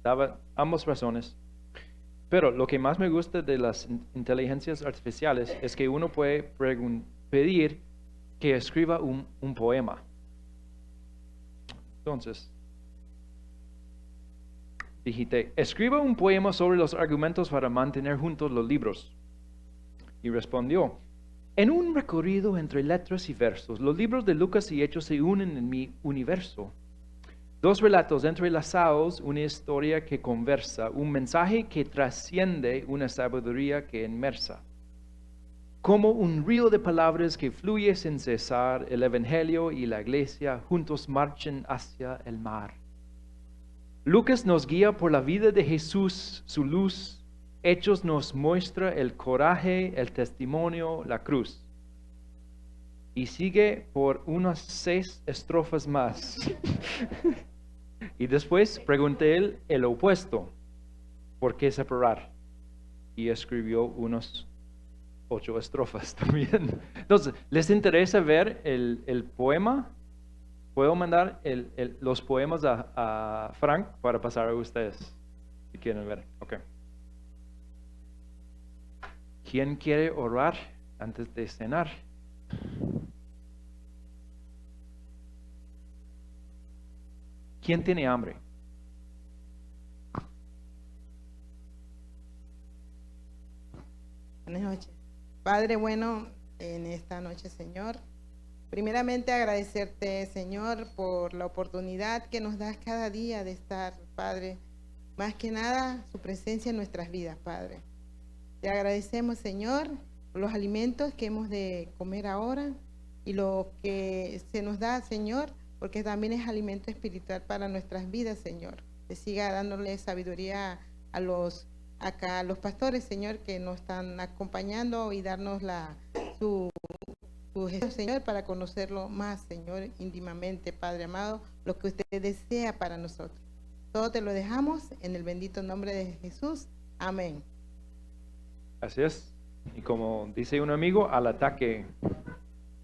daba ambas razones. Pero lo que más me gusta de las inteligencias artificiales es que uno puede pedir que escriba un poema. Entonces, dijiste, escriba un poema sobre los argumentos para mantener juntos los libros. Y respondió, en un recorrido entre letras y versos, los libros de Lucas y Hechos se unen en mi universo. Dos relatos entrelazados, una historia que conversa, un mensaje que trasciende, una sabiduría que inmersa. Como un río de palabras que fluye sin cesar, el Evangelio y la Iglesia juntos marchan hacia el mar. Lucas nos guía por la vida de Jesús, su luz. Hechos nos muestra el coraje, el testimonio, la cruz. Y sigue por unas 6 estrofas más. Y después pregunté él el opuesto. ¿Por qué separar? Y escribió unos 8 estrofas también. Entonces, ¿les interesa ver el poema? Puedo mandar los poemas a Frank para pasar a ustedes, si quieren ver. Okay. ¿Quién quiere orar antes de cenar? ¿Quién tiene hambre? Buenas noches. Padre bueno, en esta noche, Señor, primeramente agradecerte, Señor, por la oportunidad que nos das cada día de estar, Padre, más que nada su presencia en nuestras vidas, Padre. Te agradecemos, Señor, por los alimentos que hemos de comer ahora y lo que se nos da, Señor, porque también es alimento espiritual para nuestras vidas, Señor. Que siga dándole sabiduría a los pastores, Señor, que nos están acompañando y darnos su gestión, Señor, para conocerlo más, Señor, íntimamente, Padre amado, lo que usted desea para nosotros. Todo te lo dejamos en el bendito nombre de Jesús. Amén. Así es. Y como dice un amigo, al ataque.